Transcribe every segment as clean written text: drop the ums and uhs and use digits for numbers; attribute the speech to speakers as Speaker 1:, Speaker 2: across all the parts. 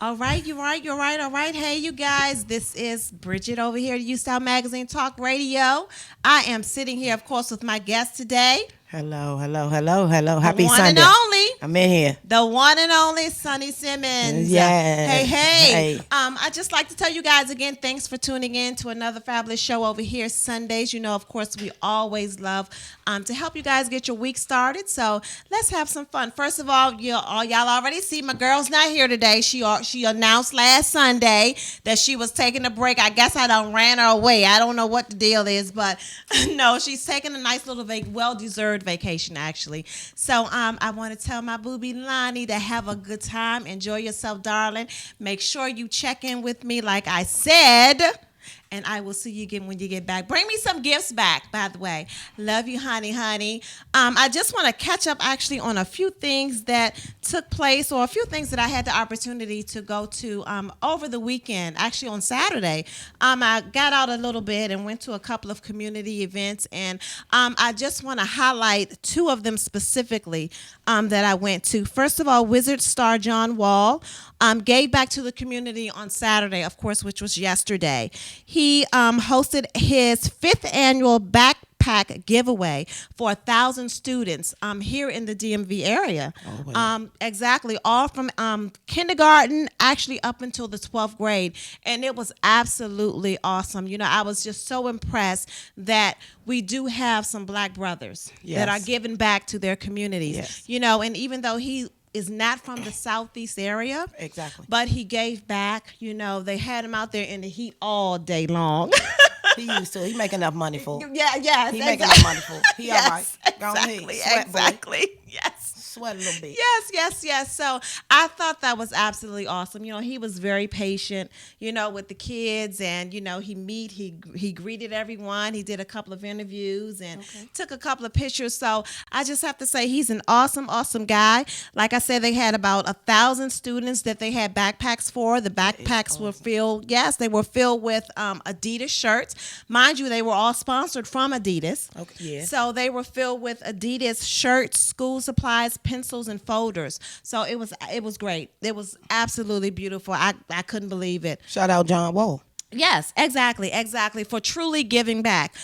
Speaker 1: All right, you're right, you're right, all right. Hey, you guys, this is Bridget over here at UStyle Magazine Talk Radio. I am sitting here, of course, with my guest today,
Speaker 2: Hello, hello, hello, hello.
Speaker 1: the
Speaker 2: Happy
Speaker 1: one and
Speaker 2: Sunday.
Speaker 1: only,
Speaker 2: I'm in here.
Speaker 1: the one and only Sunny Simmons. Hey,
Speaker 2: Yes.
Speaker 1: hey.
Speaker 2: Hey.
Speaker 1: I just like to tell you guys again, thanks for tuning in to another fabulous show over here Sundays. You know, of course, we always love to help you guys get your week started. So let's have some fun. First of all, y'all already see my girl's not here today. She announced last Sunday that she was taking a break. I guess I done ran her away. I don't know what the deal is, but no, she's taking a nice little well-deserved vacation actually. So I want to tell my booby Lonnie to have a good time. Enjoy yourself, darling. Make sure you check in with me like I said. And I will see you again when you get back. Bring me some gifts back, by the way. Love you, honey, honey. I just want to catch up actually on a few things that took place or a few things that I had the opportunity to go to over the weekend, actually on Saturday. I got out a little bit and went to a couple of community events. And I just want to highlight two of them specifically that I went to. First of all, Wizard star John Wall gave back to the community on Saturday, of course, which was yesterday. He hosted his fifth annual backpack giveaway for 1,000 students here in the DMV area. Exactly, all from kindergarten actually up until the 12th grade. And it was absolutely awesome. You know, I was just so impressed that we do have some black brothers that are giving back to their communities.
Speaker 2: Yes.
Speaker 1: You know, and even though he is not from the southeast area.
Speaker 2: Exactly.
Speaker 1: But he gave back. You know, they had him out there in the heat all day long.
Speaker 2: He used to. He make enough money for.
Speaker 1: Yeah, yes.
Speaker 2: He make enough money for. He
Speaker 1: yes,
Speaker 2: all right. Go
Speaker 1: exactly,
Speaker 2: ahead. Sweat,
Speaker 1: exactly.
Speaker 2: boy.
Speaker 1: Yes.
Speaker 2: Sweat a little bit.
Speaker 1: Yes. So I thought that was absolutely awesome. You know, he was very patient, you know, with the kids, and you know, he greeted everyone. He did a couple of interviews and took a couple of pictures. So I just have to say he's an awesome guy. Like I said, they had about 1,000 students that they had backpacks for. The backpacks were filled. Yes, they were filled with Adidas shirts. Mind you, they were all sponsored from Adidas.
Speaker 2: Okay. Yeah.
Speaker 1: So they were filled with Adidas shirts, school supplies, pencils, and folders. So it was great. It was absolutely beautiful. I couldn't believe it.
Speaker 2: Shout out John Wall.
Speaker 1: Yes, exactly, for truly giving back.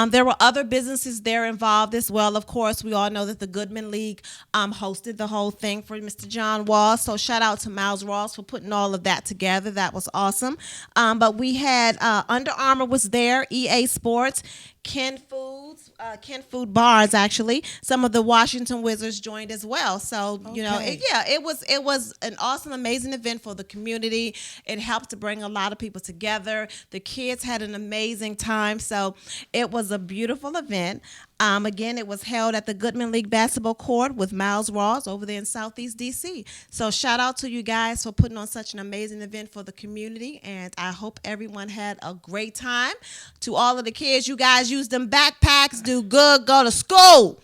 Speaker 1: There were other businesses there involved as well. Of course, we all know that the Goodman League hosted the whole thing for Mr. John Wall. So shout out to Miles Ross for putting all of that together. That was awesome. But we had Under Armour was there, EA Sports, Ken Food Bars actually. Some of the Washington Wizards joined as well. So you know, it was an awesome, amazing event for the community. It helped to bring a lot of people together. The kids had an amazing time. So it was a beautiful event. Again, it was held at the Goodman League basketball court with Miles Ross over there in Southeast DC. So shout out to you guys for putting on such an amazing event for the community, and I hope everyone had a great time. To all of the kids, you guys use them backpacks, do good, go to school.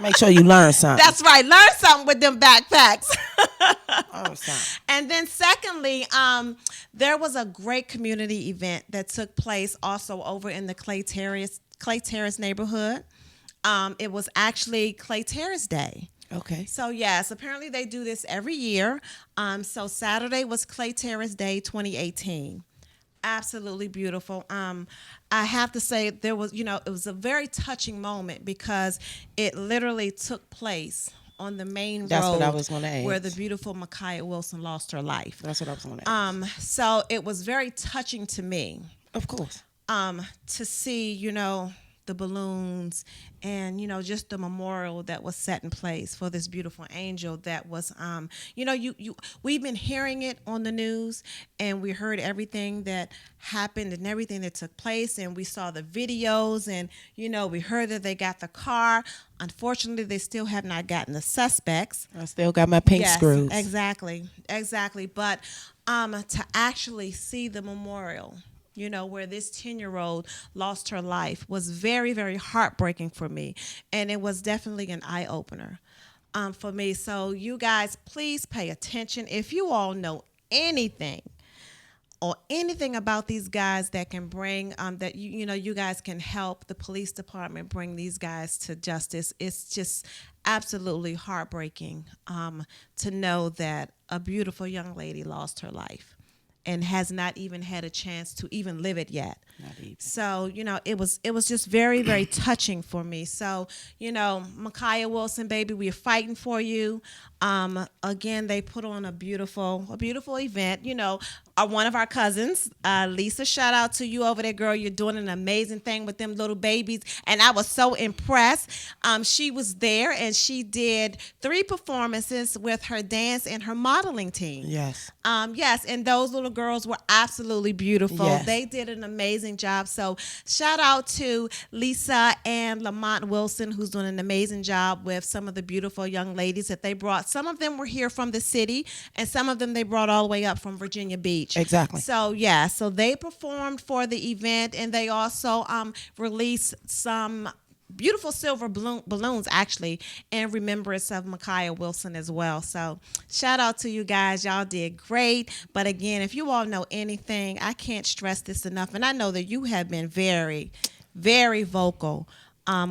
Speaker 2: Make sure you learn something.
Speaker 1: That's right, learn something with them backpacks.
Speaker 2: Something.
Speaker 1: And then secondly, there was a great community event that took place also over in the Clay Terrace neighborhood. It was actually Clay Terrace Day.
Speaker 2: Okay.
Speaker 1: So yes, apparently they do this every year. So Saturday was Clay Terrace Day 2018. Absolutely beautiful. I have to say there was, you know, it was a very touching moment because it literally took place on the main
Speaker 2: That's
Speaker 1: road
Speaker 2: what I was gonna ask.
Speaker 1: where the beautiful Micaiah Wilson lost her life.
Speaker 2: That's what I was going to ask.
Speaker 1: So it was very touching to me
Speaker 2: Of course.
Speaker 1: to see, you know, the balloons and, you know, just the memorial that was set in place for this beautiful angel that was, you know, we've been hearing it on the news, and we heard everything that happened and everything that took place, and we saw the videos, and, you know, we heard that they got the car. Unfortunately, they still have not gotten the suspects.
Speaker 2: I still got my pink screws.
Speaker 1: Exactly. But to actually see the memorial, you know, where this 10-year-old lost her life was very, very heartbreaking for me. And it was definitely an eye-opener for me. So you guys, please pay attention. If you all know anything or anything about these guys that can bring, that you know, you guys can help the police department bring these guys to justice, it's just absolutely heartbreaking to know that a beautiful young lady lost her life and has not even had a chance to even live it yet.
Speaker 2: Not even.
Speaker 1: So, it was just very, very touching for me. So, Micaiah Wilson, baby, we're fighting for you. Again, they put on a beautiful event. One of our cousins, Lisa, shout out to you over there, girl. You're doing an amazing thing with them little babies. And I was so impressed. She was there and she did 3 performances with her dance and her modeling team.
Speaker 2: Yes.
Speaker 1: Yes, and those little girls were absolutely beautiful.
Speaker 2: Yes.
Speaker 1: They did an amazing job. So shout out to Lisa and Lamont Wilson, who's doing an amazing job with some of the beautiful young ladies that they brought. Some of them were here from the city, and some of them they brought all the way up from Virginia Beach.
Speaker 2: Exactly.
Speaker 1: So yeah, so they performed for the event, and they also released some beautiful silver balloons actually in remembrance of Micaiah Wilson as well. So shout out to you guys. Y'all did great. But again, if you all know anything, I can't stress this enough. And I know that you have been very, very vocal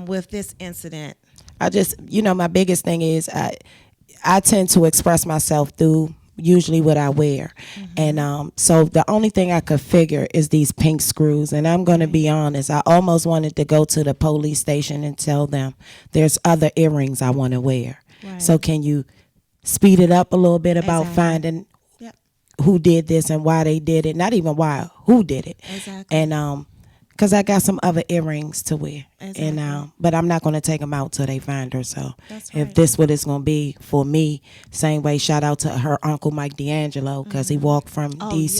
Speaker 1: with this incident.
Speaker 2: I just, my biggest thing is I tend to express myself through usually what I wear. Mm-hmm. And so the only thing I could figure is these pink screws. And I'm going to be honest, I almost wanted to go to the police station and tell them there's other earrings I want to wear. Right. So can you speed it up a little bit about finding who did this and why they did it? Not even why, who did it.
Speaker 1: Exactly.
Speaker 2: And because I got some other earrings to wear.
Speaker 1: Exactly.
Speaker 2: And but I'm not going to take them out till they find her. So
Speaker 1: that's right.
Speaker 2: If this what it's going to be for me, same way, shout out to her uncle Mike D'Angelo, because he walked from D.C.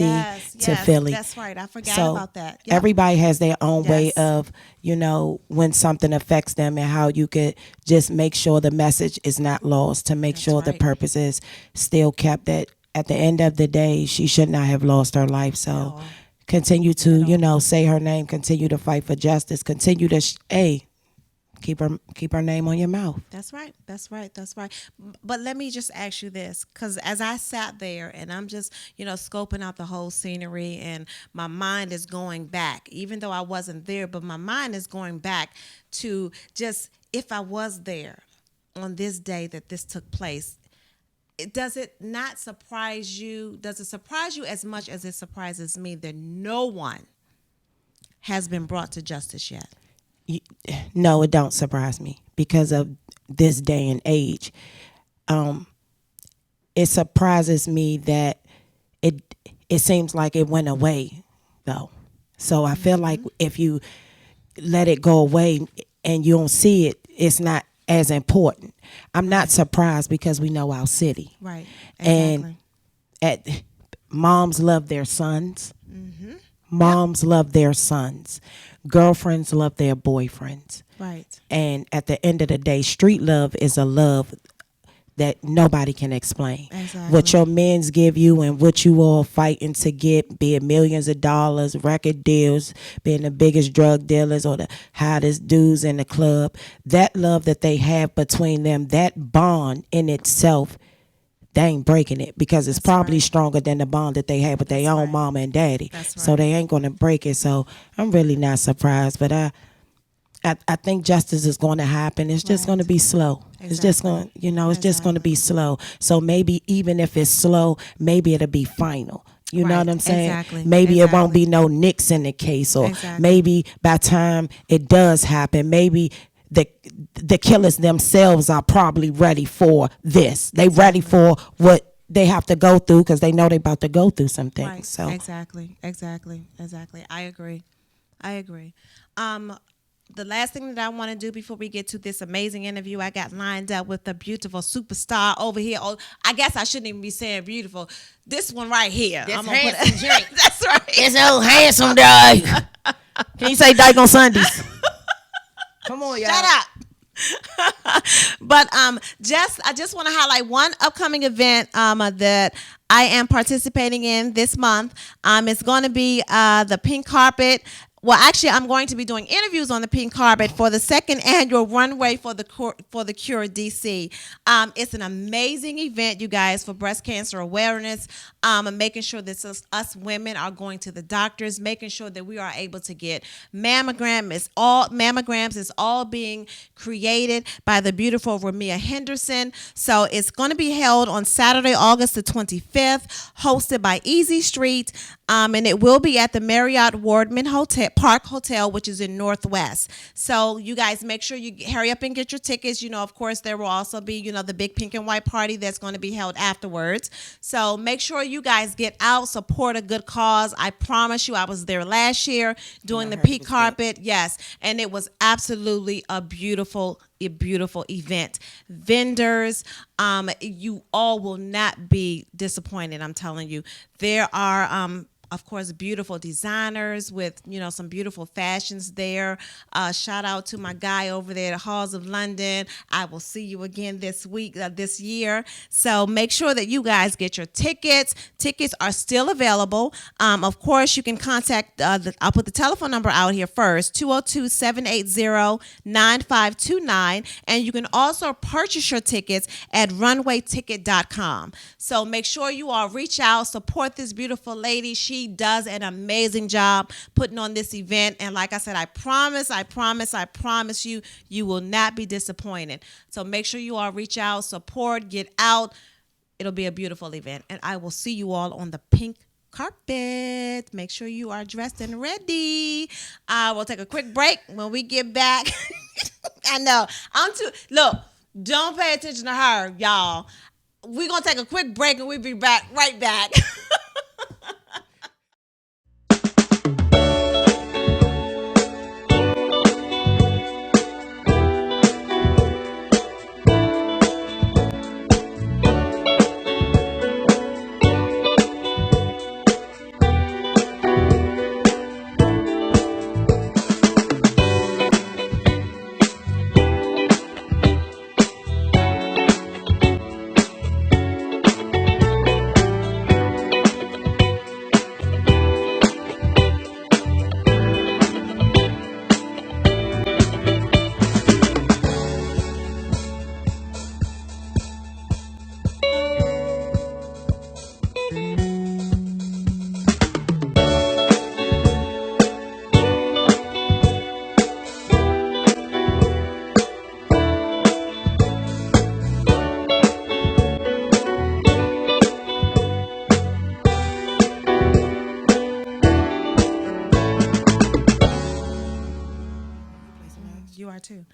Speaker 2: to Philly.
Speaker 1: That's right. I forgot about that.
Speaker 2: Yep. Everybody has their own way of, when something affects them and how you could just make sure the message is not lost, to make sure the purpose is still kept. That at the end of the day, she should not have lost her life. So continue to, say her name, continue to fight for justice, continue to, keep her name on your mouth.
Speaker 1: That's right. But let me just ask you this, because as I sat there and I'm just, scoping out the whole scenery, and my mind is going back, even though I wasn't there, but my mind is going back to just, if I was there on this day that this took place, does it not surprise you? Does it surprise you as much as it surprises me that no one has been brought to justice yet?
Speaker 2: No, it don't surprise me because of this day and age. It surprises me that it seems like it went away, though. So I feel like if you let it go away and you don't see it, it's not as important. I'm not surprised because we know our city.
Speaker 1: Right. Exactly.
Speaker 2: And moms love their sons. Mm-hmm. Moms love their sons. Girlfriends love their boyfriends.
Speaker 1: Right.
Speaker 2: And at the end of the day, street love is a love that nobody can explain.
Speaker 1: Exactly.
Speaker 2: What your men's give you and what you all fighting to get, be it millions of dollars, record deals, being the biggest drug dealers or the hottest dudes in the club, that love that they have between them, that bond in itself, they ain't breaking it because it's probably stronger than the bond that they had with their own mama and daddy. So they ain't going to break it. So I'm really not surprised. But I think justice is going to happen. It's just going to be slow. Exactly. It's just going, it's just going to be slow. So maybe even if it's slow, maybe it'll be final. You know what I'm saying?
Speaker 1: Exactly.
Speaker 2: Maybe it won't be no nicks in the case, or maybe by time it does happen, maybe the killers themselves are probably ready for this. They ready for what they have to go through because they know they about to go through some things.
Speaker 1: Right.
Speaker 2: So
Speaker 1: Exactly. I agree. The last thing that I want to do before we get to this amazing interview I got lined up with the beautiful superstar over here. Oh, I guess I shouldn't even be saying beautiful. This one right here.
Speaker 3: This handsome drink.
Speaker 1: That's right.
Speaker 3: It's old handsome dog.
Speaker 2: can you say dyke on Sundays? Come on, y'all.
Speaker 1: Shut up. But I just want to highlight one upcoming event that I am participating in this month. It's going to be the pink carpet Well, actually, I'm going to be doing interviews on the pink carpet for the second annual Runway for the Cure DC. It's an amazing event, you guys, for breast cancer awareness. And making sure that us women are going to the doctors, making sure that we are able to get mammograms. Is all being created by the beautiful Ramia Henderson. So it's going to be held on Saturday, August the 25th, hosted by Easy Street. And it will be at the Marriott Wardman Park Hotel, which is in Northwest. So you guys make sure you hurry up and get your tickets. Of course, there will also be, the big pink and white party that's going to be held afterwards. So make sure you guys get out, support a good cause. I promise you, I was there last year doing the pink carpet. Yes. And it was absolutely a beautiful event. Vendors, you all will not be disappointed. I'm telling you, there are of course, beautiful designers with, some beautiful fashions there. Shout out to my guy over there at Halls of London. I will see you again this year. So make sure that you guys get your tickets. Tickets are still available. Of course, you can contact, I'll put the telephone number out here first, 202-780-9529. And you can also purchase your tickets at runwayticket.com. So make sure you all reach out, support this beautiful lady. She does an amazing job putting on this event. And like I said, I promise you, you will not be disappointed. So make sure you all reach out, support, get out. It'll be a beautiful event. And I will see you all on the pink carpet. Make sure you are dressed and ready. We'll take a quick break. When we get back, I know, look, don't pay attention to her, y'all. We're going to take a quick break and we'll be right back. You are too.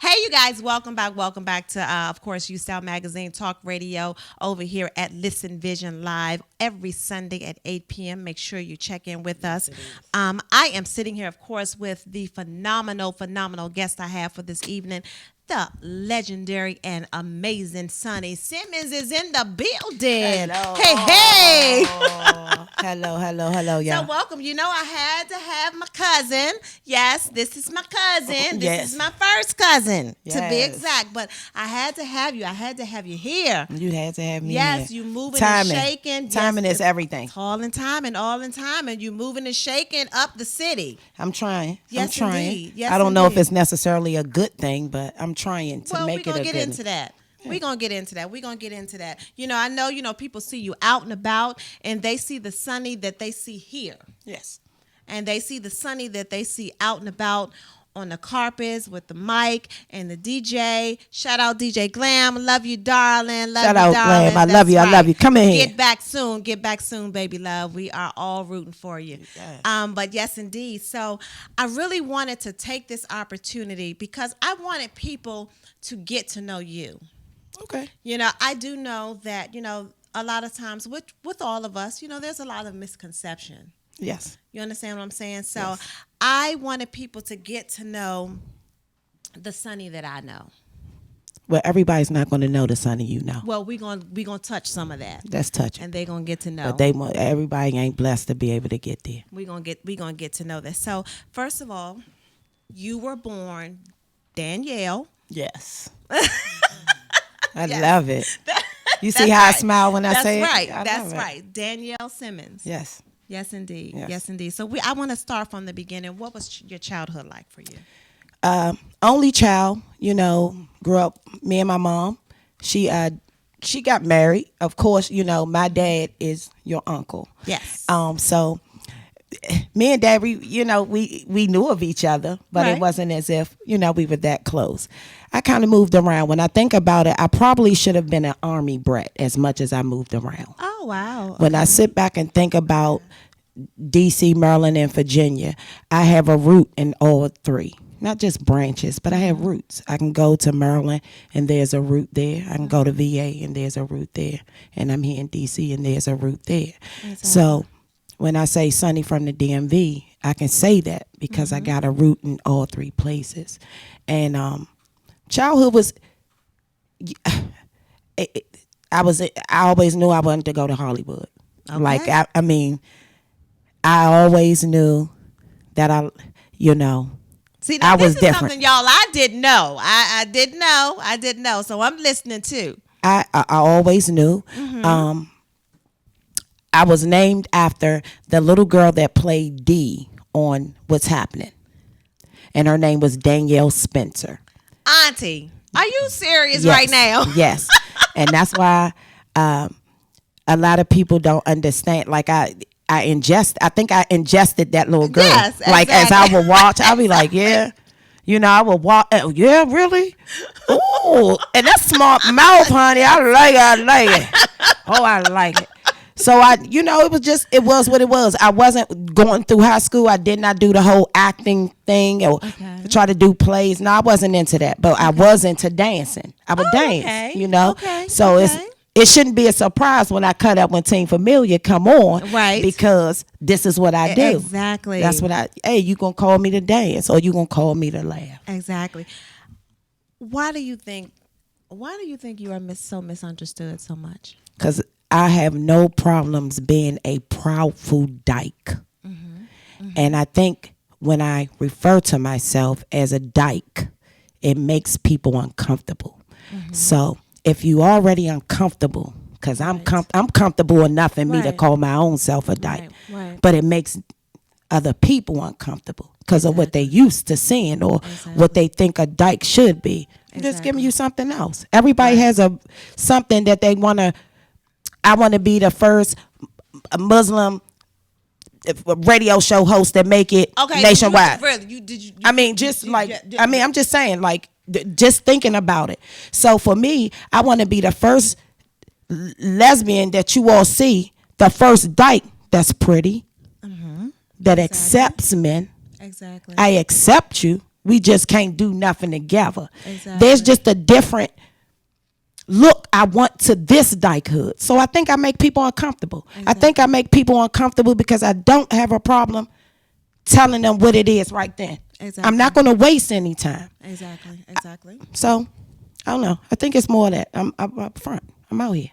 Speaker 1: Hey, you guys, welcome back to, of course, UStyle Magazine Talk Radio over here at Listen Vision Live every Sunday at 8 p.m. Make sure you check in with us. I am sitting here, of course, with the phenomenal guest I have for this evening. The legendary and amazing Sonny Simmons is in the building.
Speaker 2: Hello.
Speaker 1: Hey.
Speaker 2: Hello, y'all.
Speaker 1: So welcome. I had to have my cousin. Yes, this is my cousin. This is my first cousin, to be exact. But I had to have you. I had to have you here.
Speaker 2: You had to have me
Speaker 1: Yes,
Speaker 2: here.
Speaker 1: you moving
Speaker 2: Timing.
Speaker 1: and shaking.
Speaker 2: Timing is everything.
Speaker 1: All in time and all in time. And you moving and shaking up the city.
Speaker 2: I'm trying.
Speaker 1: Yes,
Speaker 2: I'm trying.
Speaker 1: indeed. Yes,
Speaker 2: I don't know if
Speaker 1: indeed.
Speaker 2: it's necessarily a good thing, but I'm trying to make it a good thing.
Speaker 1: We're going to get into that. We're going to get into that. I know, people see you out and about and they see the Sonny that they see here.
Speaker 2: Yes.
Speaker 1: And they see the Sonny that they see out and about on the carpets with the mic and the DJ. Shout out DJ Glam. Love you, darling.
Speaker 2: Shout out, Glam. I love you. I love you. Come in here.
Speaker 1: Get back soon, baby love. We are all rooting for you.
Speaker 2: Yes.
Speaker 1: But yes, indeed. So I really wanted to take this opportunity because I wanted people to get to know you.
Speaker 2: Okay.
Speaker 1: I do know that, a lot of times with all of us, there's a lot of misconception.
Speaker 2: Yes.
Speaker 1: You understand what I'm saying? So
Speaker 2: Yes.
Speaker 1: I wanted people to get to know the Sonny that I know.
Speaker 2: Well, everybody's not going to know the Sonny you know.
Speaker 1: Well, we gonna touch some of that.
Speaker 2: That's touching.
Speaker 1: And they're gonna get to know.
Speaker 2: But everybody ain't blessed to be able to get there.
Speaker 1: we gonna get to know this. So first of all, you were born Danielle.
Speaker 2: Yes. I love it. You see how I smile when I say it?
Speaker 1: Right.
Speaker 2: I
Speaker 1: That's
Speaker 2: love it.
Speaker 1: right. Danielle Simmons.
Speaker 2: Yes.
Speaker 1: Yes, indeed.
Speaker 2: Yes.
Speaker 1: Yes, indeed. So I want to start from the beginning. What was your childhood like for you?
Speaker 2: Only child, grew up. Me and my mom. She got married. Of course, my dad is your uncle.
Speaker 1: Yes.
Speaker 2: So me and dad, we knew of each other, but
Speaker 1: Right.
Speaker 2: it wasn't as if we were that close. I kind of moved around. When I think about it, I probably should have been an army brat as much as I moved around.
Speaker 1: Oh, wow.
Speaker 2: When I sit back and think about DC, Maryland, and Virginia, I have a root in all three. Not just branches, but I have roots. I can go to Maryland and there's a root there. I can go to VA and there's a root there. And I'm here in DC and there's a root there.
Speaker 1: Exactly.
Speaker 2: So when I say Sonny from the DMV, I can say that because I got a root in all three places. And childhood was, I always knew I wanted to go to Hollywood.
Speaker 1: Okay.
Speaker 2: Like, I mean, I always knew that
Speaker 1: See, now
Speaker 2: I was
Speaker 1: this is
Speaker 2: different.
Speaker 1: something, y'all, I didn't know. I didn't know. I didn't know. So I'm listening too.
Speaker 2: I always knew. I was named after the little girl that played Dee on What's Happening. And her name was Danielle Spencer.
Speaker 1: Auntie, are you serious
Speaker 2: Yes,
Speaker 1: right now?
Speaker 2: Yes. And that's why a lot of people don't understand. Like I think I ingested that little girl.
Speaker 1: Yes,
Speaker 2: Like as I
Speaker 1: exactly.
Speaker 2: would watch, I'd be like, yeah. I would walk. Yeah, really? Ooh, and that smart mouth, honey. I like it. Oh, I like it. So it was what it was. I wasn't going through high school. I did not do the whole acting thing or try to do plays. No, I wasn't into that. But I was into dancing. I would dance,
Speaker 1: Okay.
Speaker 2: So
Speaker 1: Okay.
Speaker 2: it shouldn't be a surprise when I cut up when Team Familia come on.
Speaker 1: Right.
Speaker 2: Because this is what I do.
Speaker 1: Exactly.
Speaker 2: That's what you going to call me to dance or you going to call me to laugh.
Speaker 1: Exactly. Why do you think you are so misunderstood so much?
Speaker 2: Because I have no problems being a proudful dyke. And I think when I refer to myself as a dyke, it makes people uncomfortable. So if you already uncomfortable, because I'm comfortable enough in me to
Speaker 1: Right.
Speaker 2: call my own self a dyke,
Speaker 1: Right.
Speaker 2: but it makes other people uncomfortable because of what they used to seeing or what they think a dyke should be. I'm just giving you something else. Everybody has something that they want to. I want to be the first Muslim radio show host that make it nationwide. I'm just saying, like, just thinking about it. So for me, I want to be the first lesbian that you all see, the first dyke that's pretty, that accepts men.
Speaker 1: Exactly.
Speaker 2: I accept you. We just can't do nothing together.
Speaker 1: Exactly.
Speaker 2: There's just a different look I want to this dykehood. So I think I make people uncomfortable. I think I make people uncomfortable because I don't have a problem telling them what it is right then.
Speaker 1: Exactly.
Speaker 2: I'm not going to waste any time.
Speaker 1: Exactly.
Speaker 2: So I don't know. I think it's more that I'm up front. I'm out here.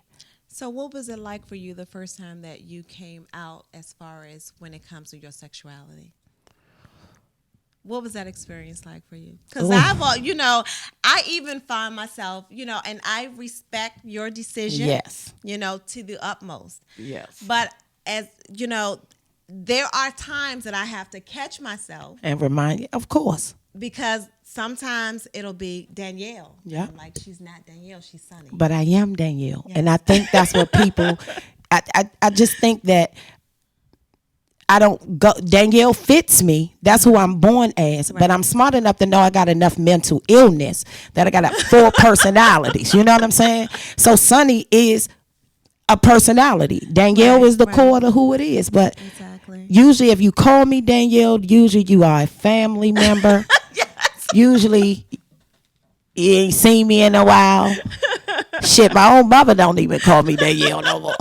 Speaker 1: So what was it like for you the first time that you came out as far as when it comes to your sexuality? What was that experience like for you? Because I even find myself, and I respect your decision,
Speaker 2: Yes.
Speaker 1: To the utmost.
Speaker 2: Yes.
Speaker 1: But as there are times that I have to catch myself
Speaker 2: And remind you, of course.
Speaker 1: because sometimes it'll be Danielle.
Speaker 2: Yeah.
Speaker 1: I'm like, she's not Danielle, she's Sunny.
Speaker 2: But I am Danielle. And I think that's what people, I just think that I don't go, Danielle fits me. That's who I'm born as. Right. But I'm smart enough to know I got enough mental illness that I got 4 personalities. You know what I'm saying? So Sunny is a personality. Danielle is the core to who it is. But usually if you call me Danielle, usually you are a family member.
Speaker 1: Yes.
Speaker 2: Usually you ain't seen me in a while. Shit, my own mother don't even call me Danielle no more.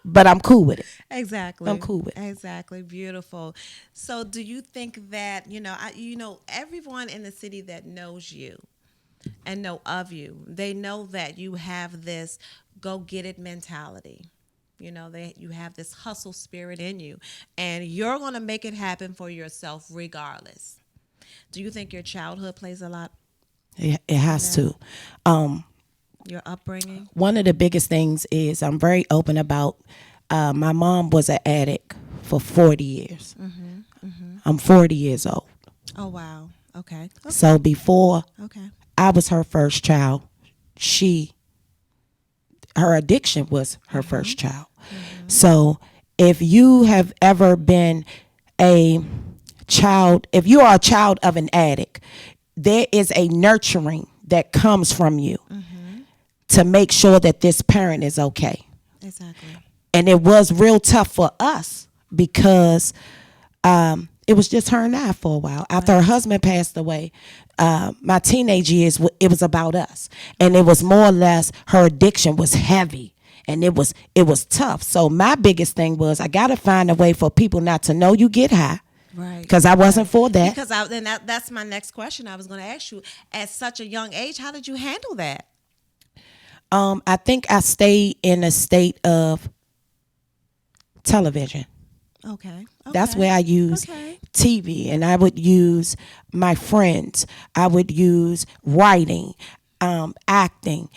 Speaker 2: But I'm cool with it.
Speaker 1: Exactly.
Speaker 2: I'm cool with it.
Speaker 1: Exactly. Beautiful. So do you think that, everyone in the city that knows you and know of you, they know that you have this go get it mentality. You have this hustle spirit in you and you're going to make it happen for yourself regardless. Do you think your childhood plays a lot?
Speaker 2: It has to.
Speaker 1: Your upbringing?
Speaker 2: One of the biggest things is I'm very open about my mom was an addict for 40 years. I'm 40 years old.
Speaker 1: Oh wow. Okay.
Speaker 2: So before
Speaker 1: Okay.
Speaker 2: I was her first child, her addiction was her first child. So if you have ever been a child, if you are a child of an addict, there is a nurturing that comes from you to make sure that this parent is okay.
Speaker 1: Exactly.
Speaker 2: And it was real tough for us because it was just her and I for a while. After her husband passed away, my teenage years, it was about us. And it was more or less, her addiction was heavy. And it was tough. So my biggest thing was I got to find a way for people not to know you get high.
Speaker 1: Right.
Speaker 2: Because I wasn't for that.
Speaker 1: Because that's my next question I was going to ask you. At such a young age, how did you handle that?
Speaker 2: I think I stayed in a state of television.
Speaker 1: Okay.
Speaker 2: That's where I use
Speaker 1: Okay.
Speaker 2: TV, and I would use my friends. I would use writing, acting,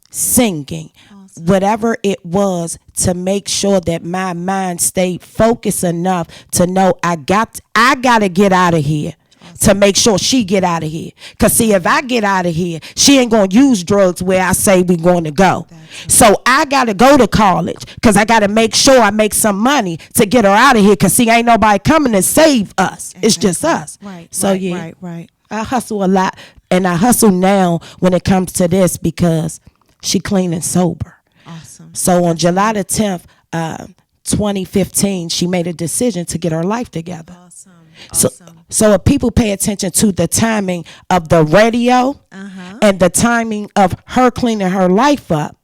Speaker 2: singing, whatever it was to make sure that my mind stayed focused enough to know I got to get out of here. To make sure she get out of here. Because, see, if I get out of here, she ain't going to use drugs where I say we going to go. So I got to go to college because I got to make sure I make some money to get her out of here because, see, ain't nobody coming to save us. It's just us.
Speaker 1: Right.
Speaker 2: So,
Speaker 1: right,
Speaker 2: yeah,
Speaker 1: right.
Speaker 2: I hustle a lot. And I hustle now when it comes to this because she clean and sober.
Speaker 1: Awesome.
Speaker 2: So on July the 10th, 2015, she made a decision to get her life together.
Speaker 1: Awesome.
Speaker 2: So if people pay attention to the timing of the radio and the timing of her cleaning her life up,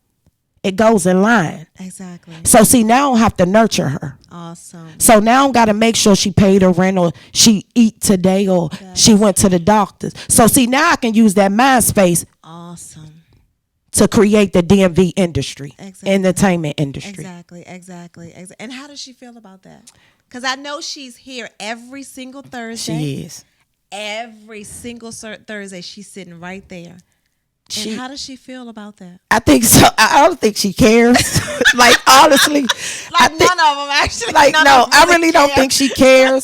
Speaker 2: it goes in line.
Speaker 1: Exactly.
Speaker 2: So see, now I don't have to nurture her.
Speaker 1: Awesome.
Speaker 2: So now I got to make sure she paid her rent or she eat today or she went to the doctors. So see, now I can use that mind space
Speaker 1: Awesome.
Speaker 2: to create the DMV industry,
Speaker 1: Exactly.
Speaker 2: entertainment industry.
Speaker 1: Exactly. And how does she feel about that? Because I know she's here every single Thursday.
Speaker 2: She is.
Speaker 1: Every single Thursday, she's sitting right there. And how does she feel about that?
Speaker 2: I think so. I don't think she cares. Like, honestly.
Speaker 1: Like, none of them, actually.
Speaker 2: Like,
Speaker 1: None
Speaker 2: no,
Speaker 1: of them
Speaker 2: I
Speaker 1: really
Speaker 2: really don't
Speaker 1: care.
Speaker 2: think she cares.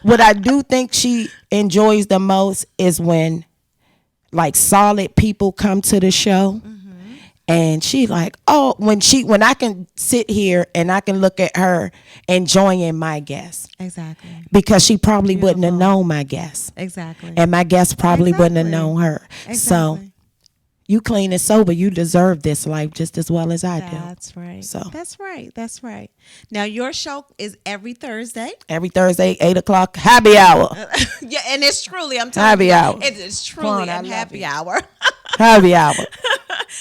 Speaker 2: What I do think she enjoys the most is when, like, solid people come to the show. And she like, oh, when I can sit here and I can look at her enjoying my guests.
Speaker 1: Exactly.
Speaker 2: Because she probably wouldn't have known my guests.
Speaker 1: Exactly.
Speaker 2: And my guests probably wouldn't have known her.
Speaker 1: Exactly.
Speaker 2: So you clean and sober, you deserve this life just as well as I do.
Speaker 1: That's right.
Speaker 2: So
Speaker 1: That's right. Now, your show is every Thursday.
Speaker 2: every Thursday, 8:00, happy hour.
Speaker 1: Yeah, and it's truly, I'm telling
Speaker 2: Happy
Speaker 1: you,
Speaker 2: hour.
Speaker 1: it is
Speaker 2: Come on,
Speaker 1: truly
Speaker 2: I
Speaker 1: a
Speaker 2: love
Speaker 1: happy
Speaker 2: you.
Speaker 1: hour.
Speaker 2: Happy hour.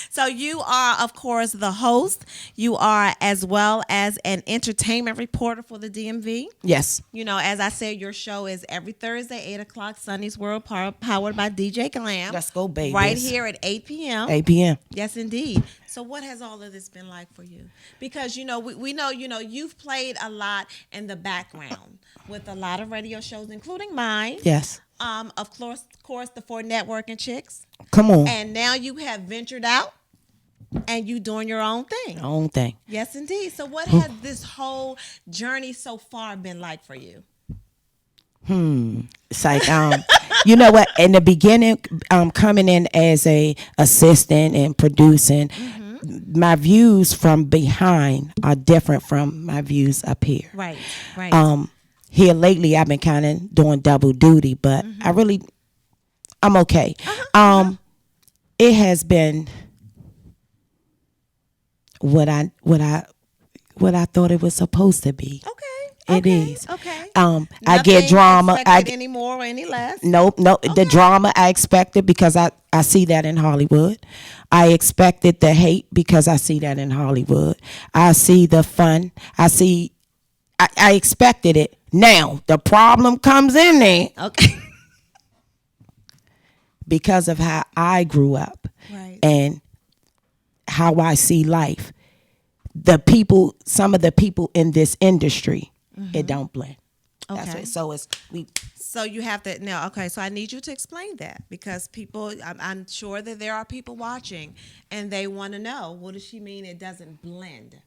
Speaker 1: So you are, of course, the host. You are as well as an entertainment reporter for the DMV.
Speaker 2: Yes.
Speaker 1: You know, as I said, your show is every Thursday, 8:00, Sunny's World, powered by DJ Glam.
Speaker 2: Let's go, babies.
Speaker 1: Right here at 8 p.m.
Speaker 2: 8 p.m.
Speaker 1: Yes, indeed. So what has all of this been like for you? Because, you know, we know, you know, you've played a lot in the background with a lot of radio shows, including mine.
Speaker 2: Yes.
Speaker 1: Of course, the 4 Networking Chicks.
Speaker 2: Come on.
Speaker 1: And now you have ventured out and you doing your own thing.
Speaker 2: Own thing.
Speaker 1: Yes, indeed. So what has this whole journey so far been like for you?
Speaker 2: It's like, you know what? In the beginning, coming in as a assistant and producing, my views from behind are different from my views up here.
Speaker 1: Right.
Speaker 2: Here lately, I've been kind of doing double duty, but I'm okay. It has been what I thought it was supposed to be.
Speaker 1: Okay.
Speaker 2: It is.
Speaker 1: Okay.
Speaker 2: I get drama.
Speaker 1: Any more or any less?
Speaker 2: Nope. The drama I expected because I see that in Hollywood. I expected the hate because I see that in Hollywood. I see the fun. I expected it. Now, the problem comes in there
Speaker 1: Okay.
Speaker 2: because of how I grew up
Speaker 1: Right.
Speaker 2: and how I see life. Some of the people in this industry, it don't blend. That's
Speaker 1: Okay.
Speaker 2: what, so
Speaker 1: So you have to now. Okay, so I need you to explain that because people, I'm sure that there are people watching, and they want to know what does she mean? It doesn't blend.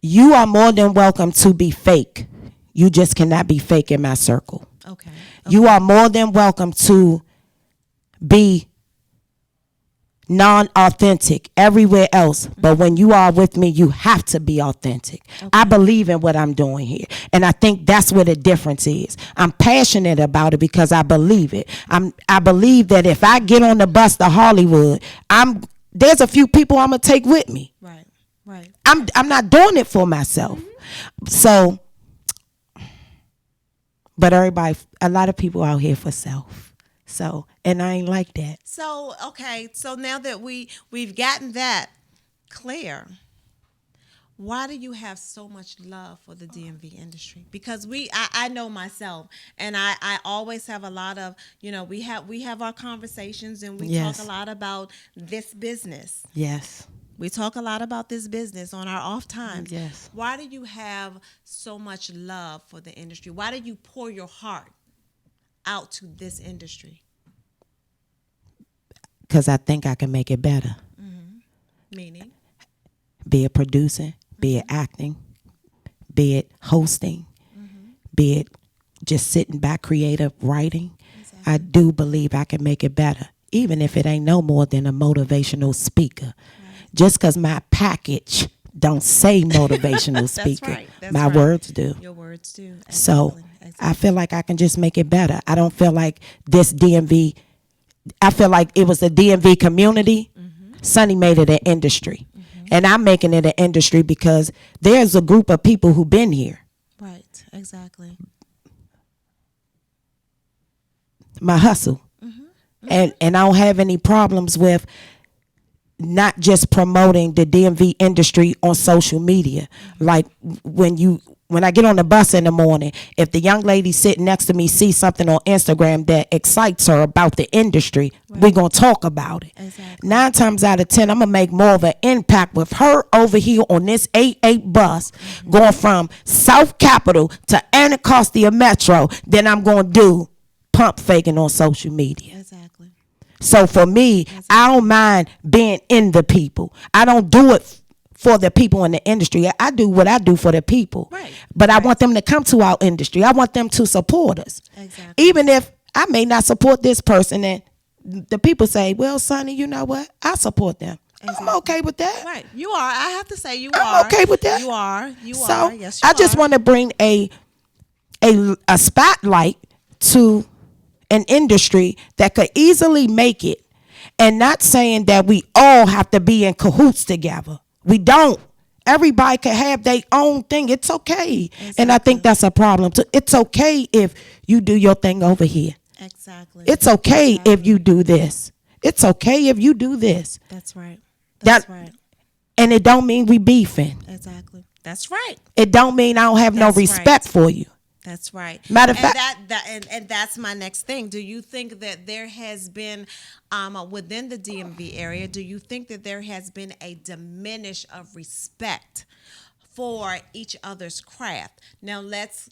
Speaker 2: You are more than welcome to be fake. You just cannot be fake in my circle.
Speaker 1: Okay.
Speaker 2: You are more than welcome to be non-authentic everywhere else, but when you are with me, you have to be authentic. I believe in what I'm doing here, and I think that's where the difference is. I'm passionate about it because I believe it. I believe that if I get on the bus to Hollywood, there's a few people I'm gonna take with me.
Speaker 1: Right. Right.
Speaker 2: I'm not doing it for myself. So, but everybody, a lot of people out here for self. So, and I ain't like that.
Speaker 1: So, okay. So now that we've gotten that clear, why do you have so much love for the DMV industry? Because I know myself, and I always have a lot of, we have our conversations, and we
Speaker 2: Yes.
Speaker 1: talk a lot about this business.
Speaker 2: Yes.
Speaker 1: We talk a lot about this business on our off times.
Speaker 2: Yes.
Speaker 1: Why do you have so much love for the industry? Why do you pour your heart out to this industry?
Speaker 2: Because I think I can make it better.
Speaker 1: Meaning?
Speaker 2: Be it producing, be it acting, be it hosting, be it just sitting back creative writing.
Speaker 1: Exactly.
Speaker 2: I do believe I can make it better, even if it ain't no more than a motivational speaker. Just because my package don't say motivational speaker,
Speaker 1: right. That's
Speaker 2: my
Speaker 1: right.
Speaker 2: words do.
Speaker 1: Your words do.
Speaker 2: So
Speaker 1: Exactly.
Speaker 2: I feel like I can just make it better. I don't feel like this DMV, I feel like it was the DMV community. Sonny made it an industry. And I'm making it an industry because there's a group of people who've been here.
Speaker 1: Right. Exactly.
Speaker 2: My hustle. And I don't have any problems with not just promoting the DMV industry on social media. Like when I get on the bus in the morning, if the young lady sitting next to me sees something on Instagram that excites her about the industry, we're going to talk about it.
Speaker 1: Exactly.
Speaker 2: 9 times out of 10, I'm going to make more of an impact with her over here on this 88 bus going from South Capitol to Anacostia Metro than I'm going to do pump faking on social media.
Speaker 1: Exactly.
Speaker 2: So for me, I don't mind being in the people. I don't do it for the people in the industry. I do what I do for the people.
Speaker 1: Right.
Speaker 2: But I want them to come to our industry. I want them to support us.
Speaker 1: Exactly.
Speaker 2: Even if I may not support this person, and the people say, well, Sonny, you know what? I support them.
Speaker 1: Exactly.
Speaker 2: I'm okay with that.
Speaker 1: Right. You are. I have to say you
Speaker 2: I'm
Speaker 1: are.
Speaker 2: okay with that.
Speaker 1: You are. You
Speaker 2: So
Speaker 1: are. Yes, you
Speaker 2: I just
Speaker 1: are.
Speaker 2: want to bring a spotlight to an industry that could easily make it, and not saying that we all have to be in cahoots together. We don't. Everybody can have their own thing. It's okay.
Speaker 1: Exactly.
Speaker 2: And I think that's a problem too. It's okay if you do your thing over here.
Speaker 1: Exactly.
Speaker 2: It's okay if you do this. It's okay if you do this.
Speaker 1: That's right.
Speaker 2: That-
Speaker 1: That's right.
Speaker 2: And it don't mean we beefing.
Speaker 1: Exactly. That's right.
Speaker 2: It don't mean I don't have no
Speaker 1: That's
Speaker 2: respect
Speaker 1: right.
Speaker 2: for you.
Speaker 1: That's right.
Speaker 2: Matter of
Speaker 1: and
Speaker 2: fact-
Speaker 1: and that's my next thing. Do you think that there has been within the DMV area? Do you think that there has been a diminish of respect for each other's craft? Now let's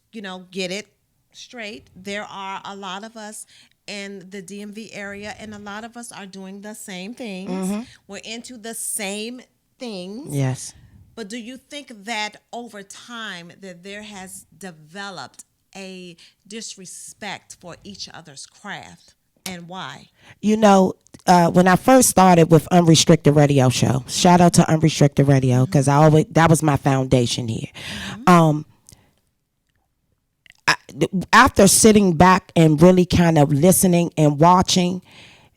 Speaker 1: get it straight. There are a lot of us in the DMV area, and a lot of us are doing the same things. We're into the same things.
Speaker 2: Yes.
Speaker 1: But do you think that over time that there has developed a disrespect for each other's craft, and why?
Speaker 2: When I first started with Unrestricted Radio Show, shout out to Unrestricted Radio, because that was my foundation here. After sitting back and really kind of listening and watching,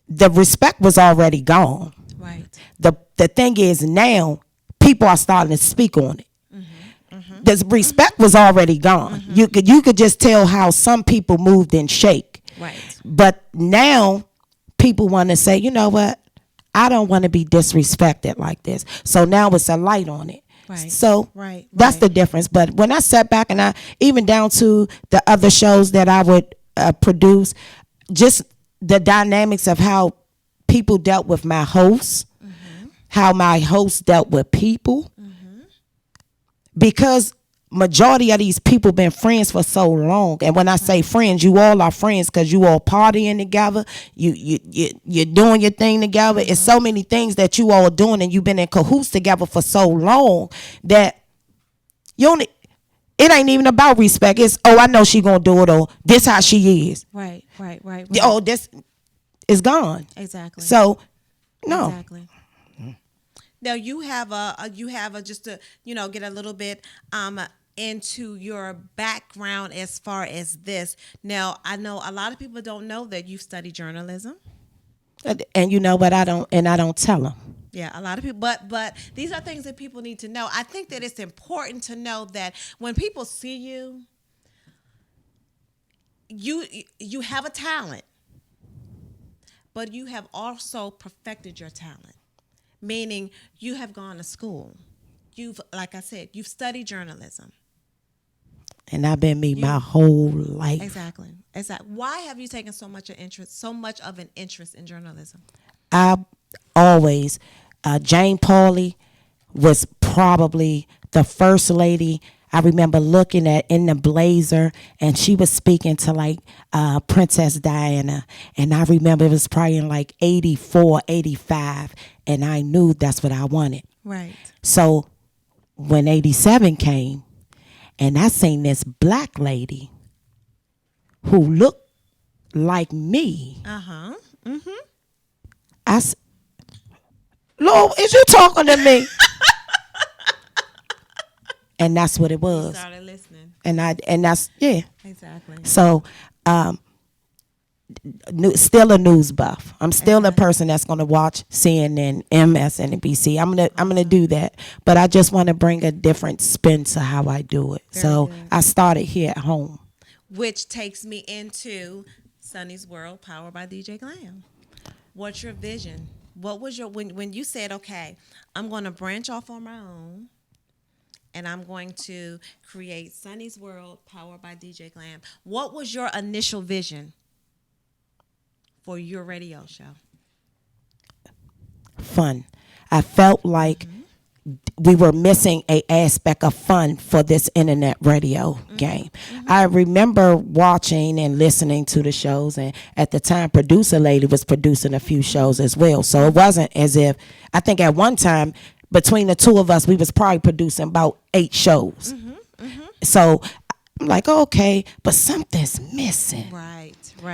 Speaker 2: the respect was already gone.
Speaker 1: Right.
Speaker 2: The thing is now people are starting to speak on it. The respect was already gone. You could just tell how some people moved and shake.
Speaker 1: Right.
Speaker 2: But now people want to say, you know what? I don't want to be disrespected like this. So now it's a light on it.
Speaker 1: Right.
Speaker 2: So
Speaker 1: Right.
Speaker 2: that's
Speaker 1: Right.
Speaker 2: the difference. But when I sat back and I, even down to the other shows that I would produce, just the dynamics of how people dealt with my hosts, how my hosts dealt with people, because majority of these people been friends for so long. And when I say friends, you all are friends because you all partying together, you're doing your thing together. It's so many things that you all are doing, and you've been in cahoots together for so long that You only. It ain't even about respect. It's I know she gonna do it, or this how she is.
Speaker 1: Right.
Speaker 2: Oh, this is gone.
Speaker 1: Exactly.
Speaker 2: So no.
Speaker 1: Exactly. Now you have a just to get a little bit into your background as far as this. Now I know a lot of people don't know that you study journalism.
Speaker 2: And you know, but I don't tell them.
Speaker 1: Yeah, a lot of people, but these are things that people need to know. I think that it's important to know that when people see you, you have a talent, but you have also perfected your talent, meaning you have gone to school. Like I said, you've studied journalism.
Speaker 2: And I've been me my whole life.
Speaker 1: Exactly. Why have you taken so much of an interest in journalism?
Speaker 2: I always, Jane Pauley was probably the first lady I remember looking at in the blazer, and she was speaking to like Princess Diana. And I remember it was probably in like 84, 85, and I knew that's what I wanted.
Speaker 1: Right.
Speaker 2: So when 87 came, and I seen this black lady who looked like me.
Speaker 1: Uh-huh. Mm-hmm.
Speaker 2: I said, Lord, is you talking to me? And that's what it was.
Speaker 1: You started listening.
Speaker 2: And that's, yeah.
Speaker 1: Exactly.
Speaker 2: So, still a news buff. I'm still a person that's going to watch CNN, MSNBC. I'm gonna do that, but I just want to bring a different spin to how I do it. So
Speaker 1: good.
Speaker 2: I started here at home.
Speaker 1: Which takes me into Sunny's World, powered by DJ Glam. What's your vision? What was your when you said, okay, I'm going to branch off on my own, and I'm going to create Sunny's World, powered by DJ Glam. What was your initial vision for your radio show?
Speaker 2: Fun. I felt like we were missing a aspect of fun for this internet radio game. I remember watching and listening to the shows, and at the time, producer lady was producing a few shows as well. So it wasn't as if, I think at one time, between the two of us, we was probably producing about 8 shows. So I'm like, okay, but something's missing.
Speaker 1: Right.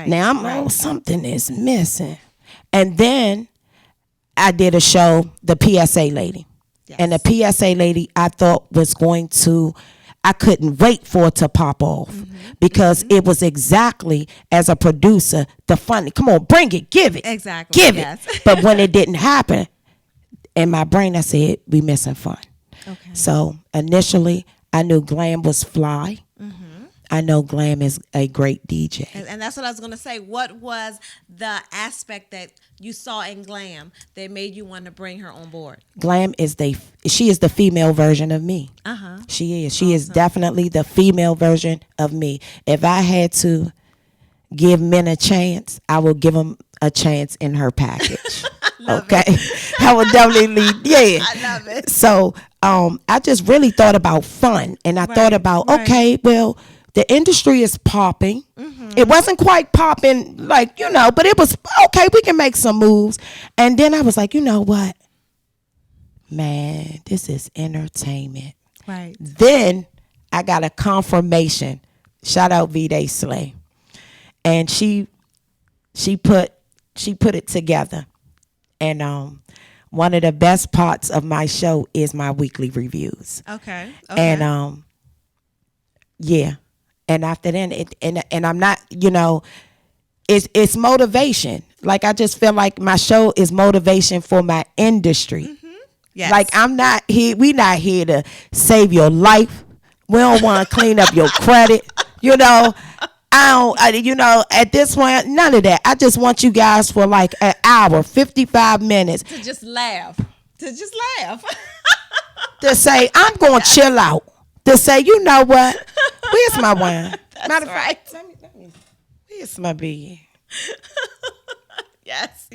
Speaker 2: Now something is missing. And then I did a show, the PSA lady.
Speaker 1: Yes.
Speaker 2: And the PSA lady I thought was I couldn't wait for it to pop off because it was exactly, as a producer, the funny, come on, bring it, give it.
Speaker 1: Exactly.
Speaker 2: Give
Speaker 1: yes.
Speaker 2: it. But when it didn't happen, in my brain I said, we missing fun.
Speaker 1: Okay.
Speaker 2: So initially I knew Glam was fly. I know Glam is a great DJ.
Speaker 1: And that's what I was going to say. What was the aspect that you saw in Glam that made you want to bring her on board?
Speaker 2: Glam is she is the female version of me.
Speaker 1: Uh-huh.
Speaker 2: She is. She is definitely the female version of me. If I had to give men a chance, I will give them a chance in her package. Okay. I would definitely, yeah.
Speaker 1: I love it.
Speaker 2: So I just really thought about fun, and I thought about, okay, well, the industry is popping. It wasn't quite popping, like, but it was, okay, we can make some moves. And then I was like, you know what? Man, this is entertainment.
Speaker 1: Right.
Speaker 2: Then I got a confirmation. Shout out V-Day Slay. And she put it together. And one of the best parts of my show is my weekly reviews.
Speaker 1: Okay.
Speaker 2: And yeah. And after then, and I'm not, it's motivation. Like, I just feel like my show is motivation for my industry.
Speaker 1: Yes.
Speaker 2: Like, we not here to save your life. We don't want to clean up your credit. At this point, none of that. I just want you guys for like an hour, 55 minutes.
Speaker 1: To just laugh.
Speaker 2: To say, I'm going to chill out. To say, you know what? Where's my wine?
Speaker 1: Matter of fact,
Speaker 2: where's my beer?
Speaker 1: Yes.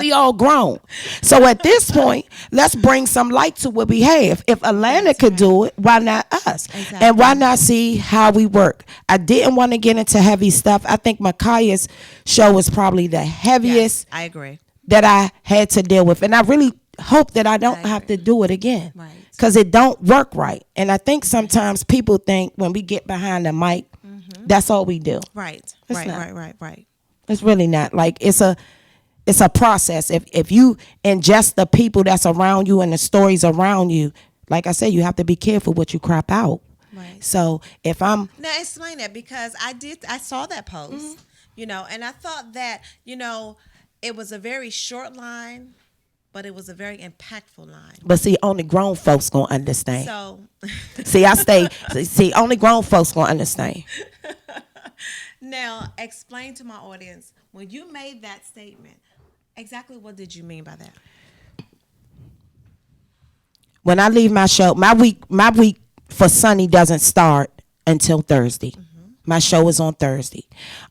Speaker 2: We all grown. So at this point, let's bring some light to what we have. If Atlanta could do it, why not us?
Speaker 1: Exactly.
Speaker 2: And why not see how we work? I didn't want to get into heavy stuff. I think Makaya's show was probably the heaviest.
Speaker 1: Yes, I agree.
Speaker 2: That I had to deal with. And I really hope that I don't have to do it again.
Speaker 1: Right.
Speaker 2: because it don't work right. And I think sometimes people think when we get behind the mic, that's all we do.
Speaker 1: Right.
Speaker 2: It's
Speaker 1: Right.
Speaker 2: not.
Speaker 1: Right.
Speaker 2: It's really not. Like it's a process. If you ingest the people that's around you and the stories around you, like I said, you have to be careful what you crop out.
Speaker 1: Right.
Speaker 2: So if I'm
Speaker 1: Now explain that, because I saw that post, and I thought that, it was a very short line, but it was a very impactful line.
Speaker 2: but see, only grown folks gonna understand.
Speaker 1: So
Speaker 2: See, only grown folks gonna understand.
Speaker 1: now explain to my audience, when you made that statement, exactly what did you mean by that?
Speaker 2: When I leave my show, my week for Sunny doesn't start until Thursday. My show is on Thursday.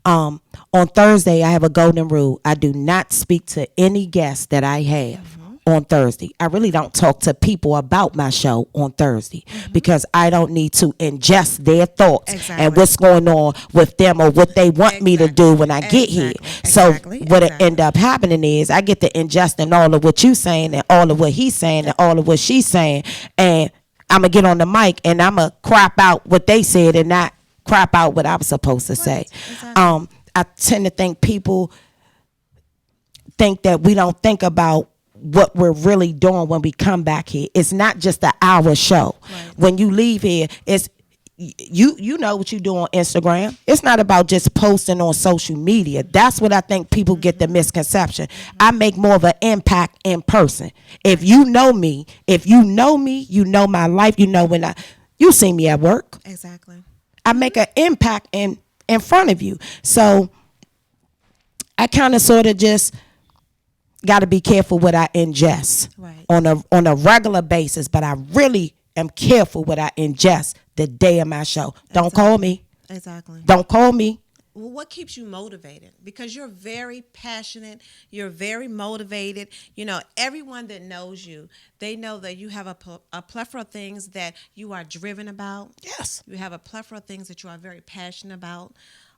Speaker 2: On Thursday, I have a golden rule. I do not speak to any guests that I have on Thursday. I really don't talk to people about my show on Thursday because I don't need to ingest their thoughts and what's going on with them or what they want me to do when I get here. So what it end up happening is I get to ingesting all of what you saying and all of what he's saying and all of what she's saying, and I'm going to get on the mic and I'm going to crop out what they said and not crop out what I was supposed to say. I tend to think people think that we don't think about what we're really doing when we come back here. It's not just an hour show. Right. When you leave here, it's you know what you do on Instagram. It's not about just posting on social media. That's what I think people get the misconception. I make more of an impact in person. If you know me, you know my life, you know you see me at work.
Speaker 1: Exactly.
Speaker 2: I make an impact in front of you. So I kind of sort of just got to be careful what I ingest on a regular basis, but I really am careful what I ingest the day of my show. Don't call me.
Speaker 1: Exactly.
Speaker 2: Don't call me.
Speaker 1: Well, what keeps you motivated? Because you're very passionate. You're very motivated. Everyone that knows you, they know that you have a plethora of things that you are driven about.
Speaker 2: Yes.
Speaker 1: You have a plethora of things that you are very passionate about.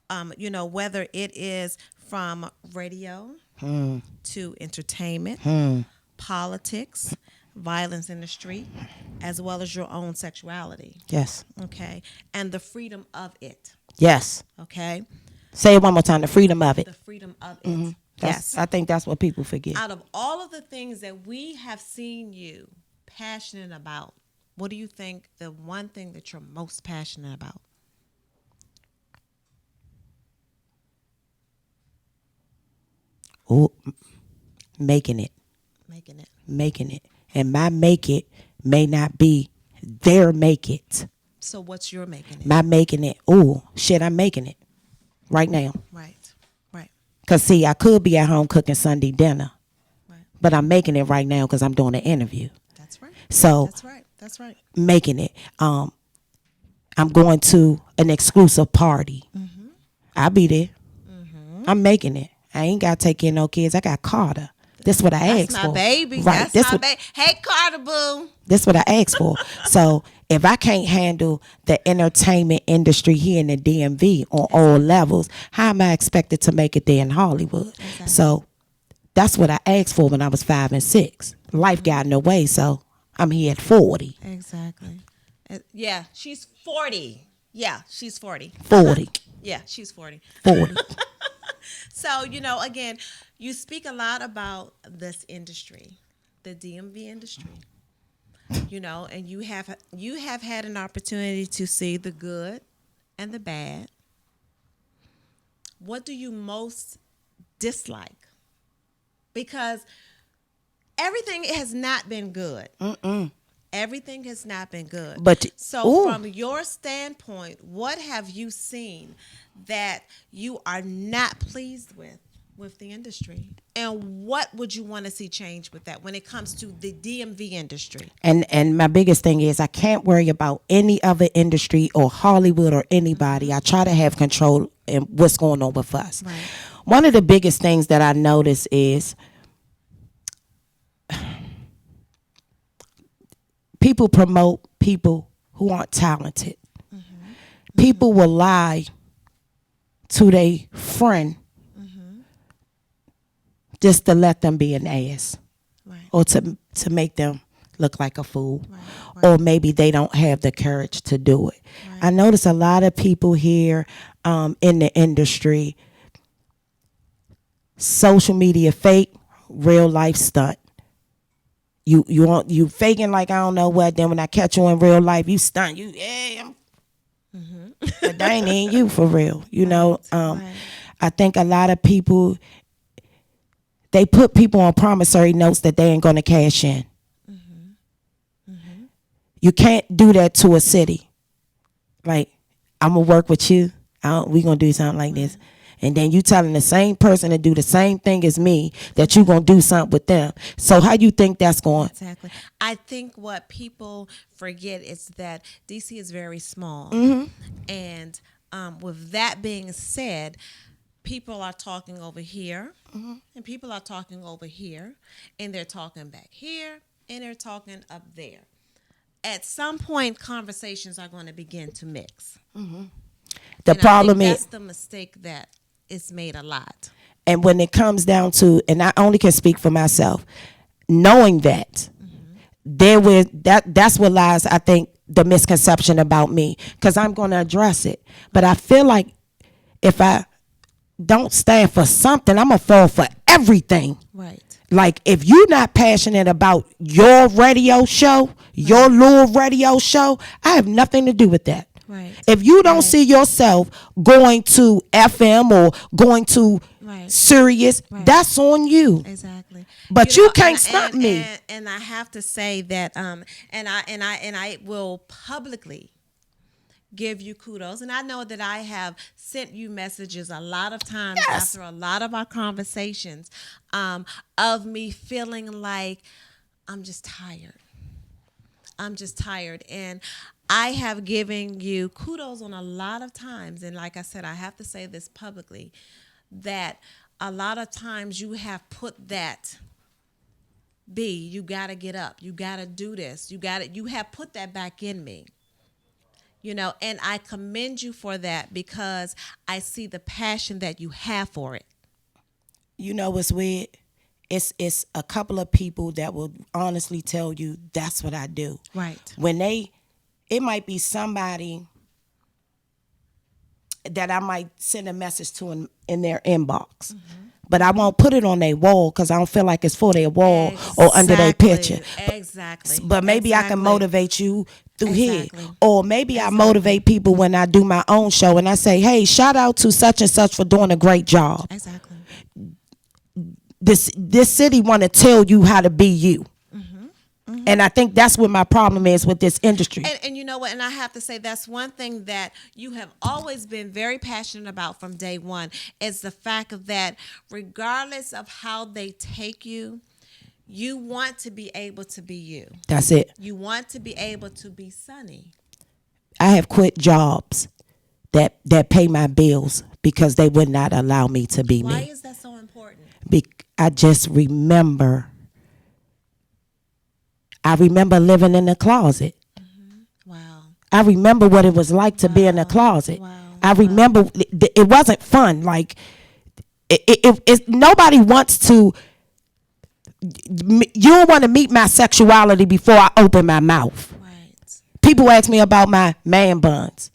Speaker 1: Whether it is from radio to entertainment, politics, violence in the street, as well as your own sexuality.
Speaker 2: Yes.
Speaker 1: Okay. And the freedom of it.
Speaker 2: Yes.
Speaker 1: Okay.
Speaker 2: Say it one more time. The freedom of it.
Speaker 1: The freedom of it. Yes.
Speaker 2: I think that's what people forget.
Speaker 1: Out of all of the things that we have seen you passionate about, what do you think the one thing that you're most passionate about?
Speaker 2: Oh, making it. And my make it may not be their make it.
Speaker 1: So what's your making it?
Speaker 2: My making it. Oh, shit, I'm making it right now.
Speaker 1: Right.
Speaker 2: Because, see, I could be at home cooking Sunday dinner.
Speaker 1: Right.
Speaker 2: But I'm making it right now because I'm doing an interview.
Speaker 1: That's right.
Speaker 2: So.
Speaker 1: That's right.
Speaker 2: Making it. I'm going to an exclusive party. I'll be there. I'm making it. I ain't got to take care of no kids. I got Carter. This what I asked for.
Speaker 1: That's my baby.
Speaker 2: Right.
Speaker 1: That's my baby. Hey, Carter boo.
Speaker 2: This what I asked for. So if I can't handle the entertainment industry here in the DMV on all levels, how am I expected to make it there in Hollywood? Exactly. So that's what I asked for when I was 5 and 6. Life got in the way, so I'm here at 40.
Speaker 1: Exactly. Yeah, she's 40. Yeah, she's 40.
Speaker 2: 40.
Speaker 1: Yeah, she's 40.
Speaker 2: 40.
Speaker 1: So, again, you speak a lot about this industry, the DMV industry, and you have had an opportunity to see the good and the bad. What do you most dislike? Because everything has not been good. Everything has not been good. From your standpoint, what have you seen that you are not pleased with the industry? And what would you want to see change with that when it comes to the DMV industry?
Speaker 2: And my biggest thing is I can't worry about any other industry or Hollywood or anybody. I try to have control in what's going on with us. Right. One of the biggest things that I notice is people promote people who aren't talented. People will lie to their friend just to let them be an ass, right, or to make them look like a fool.
Speaker 1: Right.
Speaker 2: Or maybe they don't have the courage to do it.
Speaker 1: Right.
Speaker 2: I notice a lot of people here in the industry, social media fake, real life stunt. You faking like I don't know what. Then when I catch you in real life, you stunt. But that ain't even you for real. You know.
Speaker 1: Right.
Speaker 2: I think a lot of people, they put people on promissory notes that they ain't gonna cash in. You can't do that to a city. Like, I'm gonna work with you. We gonna do something like this. And then you telling the same person to do the same thing as me that you gonna do something with them. So how you think that's going?
Speaker 1: Exactly. I think what people forget is that DC is very small. And with that being said, people are talking over here, and people are talking over here, and they're talking back here, and they're talking up there. At some point, conversations are going to begin to mix.
Speaker 2: The
Speaker 1: And
Speaker 2: problem
Speaker 1: I think
Speaker 2: is,
Speaker 1: that's the mistake that is made a lot.
Speaker 2: and when it comes down to, and I only can speak for myself, knowing that that's what lies, I think, the misconception about me, because I'm going to address it. But I feel like if I don't stand for something, I'm going to fall for everything.
Speaker 1: Right.
Speaker 2: Like, if you're not passionate about your radio show, your little radio show, I have nothing to do with that.
Speaker 1: Right.
Speaker 2: If you don't see yourself going to FM or going to Sirius, that's on you.
Speaker 1: Exactly.
Speaker 2: But you can't stop me.
Speaker 1: And I have to say that, and I will publicly give you kudos. And I know that I have sent you messages a lot of times after a lot of our conversations, of me feeling like I'm just tired. And I have given you kudos on a lot of times. And like I said, I have to say this publicly, that a lot of times you have put that you got to get up. You got to do this. You have put that back in me. You know, and I commend you for that, because I see the passion that you have for it.
Speaker 2: You know what's weird? It's a couple of people that will honestly tell you that's what I do.
Speaker 1: Right.
Speaker 2: When it might be somebody that I might send a message to in their inbox. But I won't put it on their wall because I don't feel like it's for their wall or under their picture.
Speaker 1: Exactly.
Speaker 2: But maybe I can motivate you through here. Or maybe I
Speaker 1: Exactly.
Speaker 2: motivate people when I do my own show and I say, hey, shout out to such and such for doing a great job.
Speaker 1: Exactly.
Speaker 2: This city want to tell you how to be you. And I think that's what my problem is with this industry.
Speaker 1: And you know what? And I have to say, that's one thing that you have always been very passionate about from day one, is the fact that regardless of how they take you, you want to be able to be you.
Speaker 2: That's it.
Speaker 1: You want to be able to be Sunny.
Speaker 2: I have quit jobs that pay my bills because they would not allow me to be me.
Speaker 1: Why is that so important?
Speaker 2: I just remember. I remember living in the closet.
Speaker 1: Wow.
Speaker 2: I remember what it was like to be in the closet.
Speaker 1: Wow.
Speaker 2: I remember it wasn't fun. Like it nobody wants to. You don't want to meet my sexuality before I open my mouth.
Speaker 1: Right.
Speaker 2: People ask me about my man buns.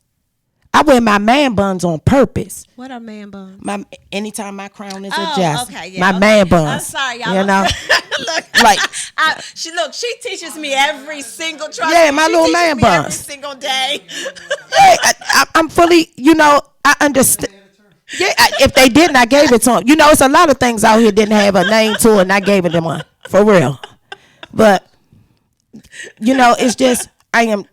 Speaker 2: I wear my man buns on purpose.
Speaker 1: What are man buns?
Speaker 2: Anytime my crown is
Speaker 1: Oh,
Speaker 2: adjusted,
Speaker 1: okay, yeah,
Speaker 2: my
Speaker 1: okay.
Speaker 2: man buns.
Speaker 1: I'm sorry, y'all.
Speaker 2: You know,
Speaker 1: Look,
Speaker 2: like
Speaker 1: she teaches me every single
Speaker 2: my little man
Speaker 1: every
Speaker 2: buns.
Speaker 1: single day.
Speaker 2: Hey, I'm fully. You know, I understand. Yeah, if they didn't, I gave it to them. You know, it's a lot of things out here didn't have a name to it, and I gave it to one for real. But you know, it's just I am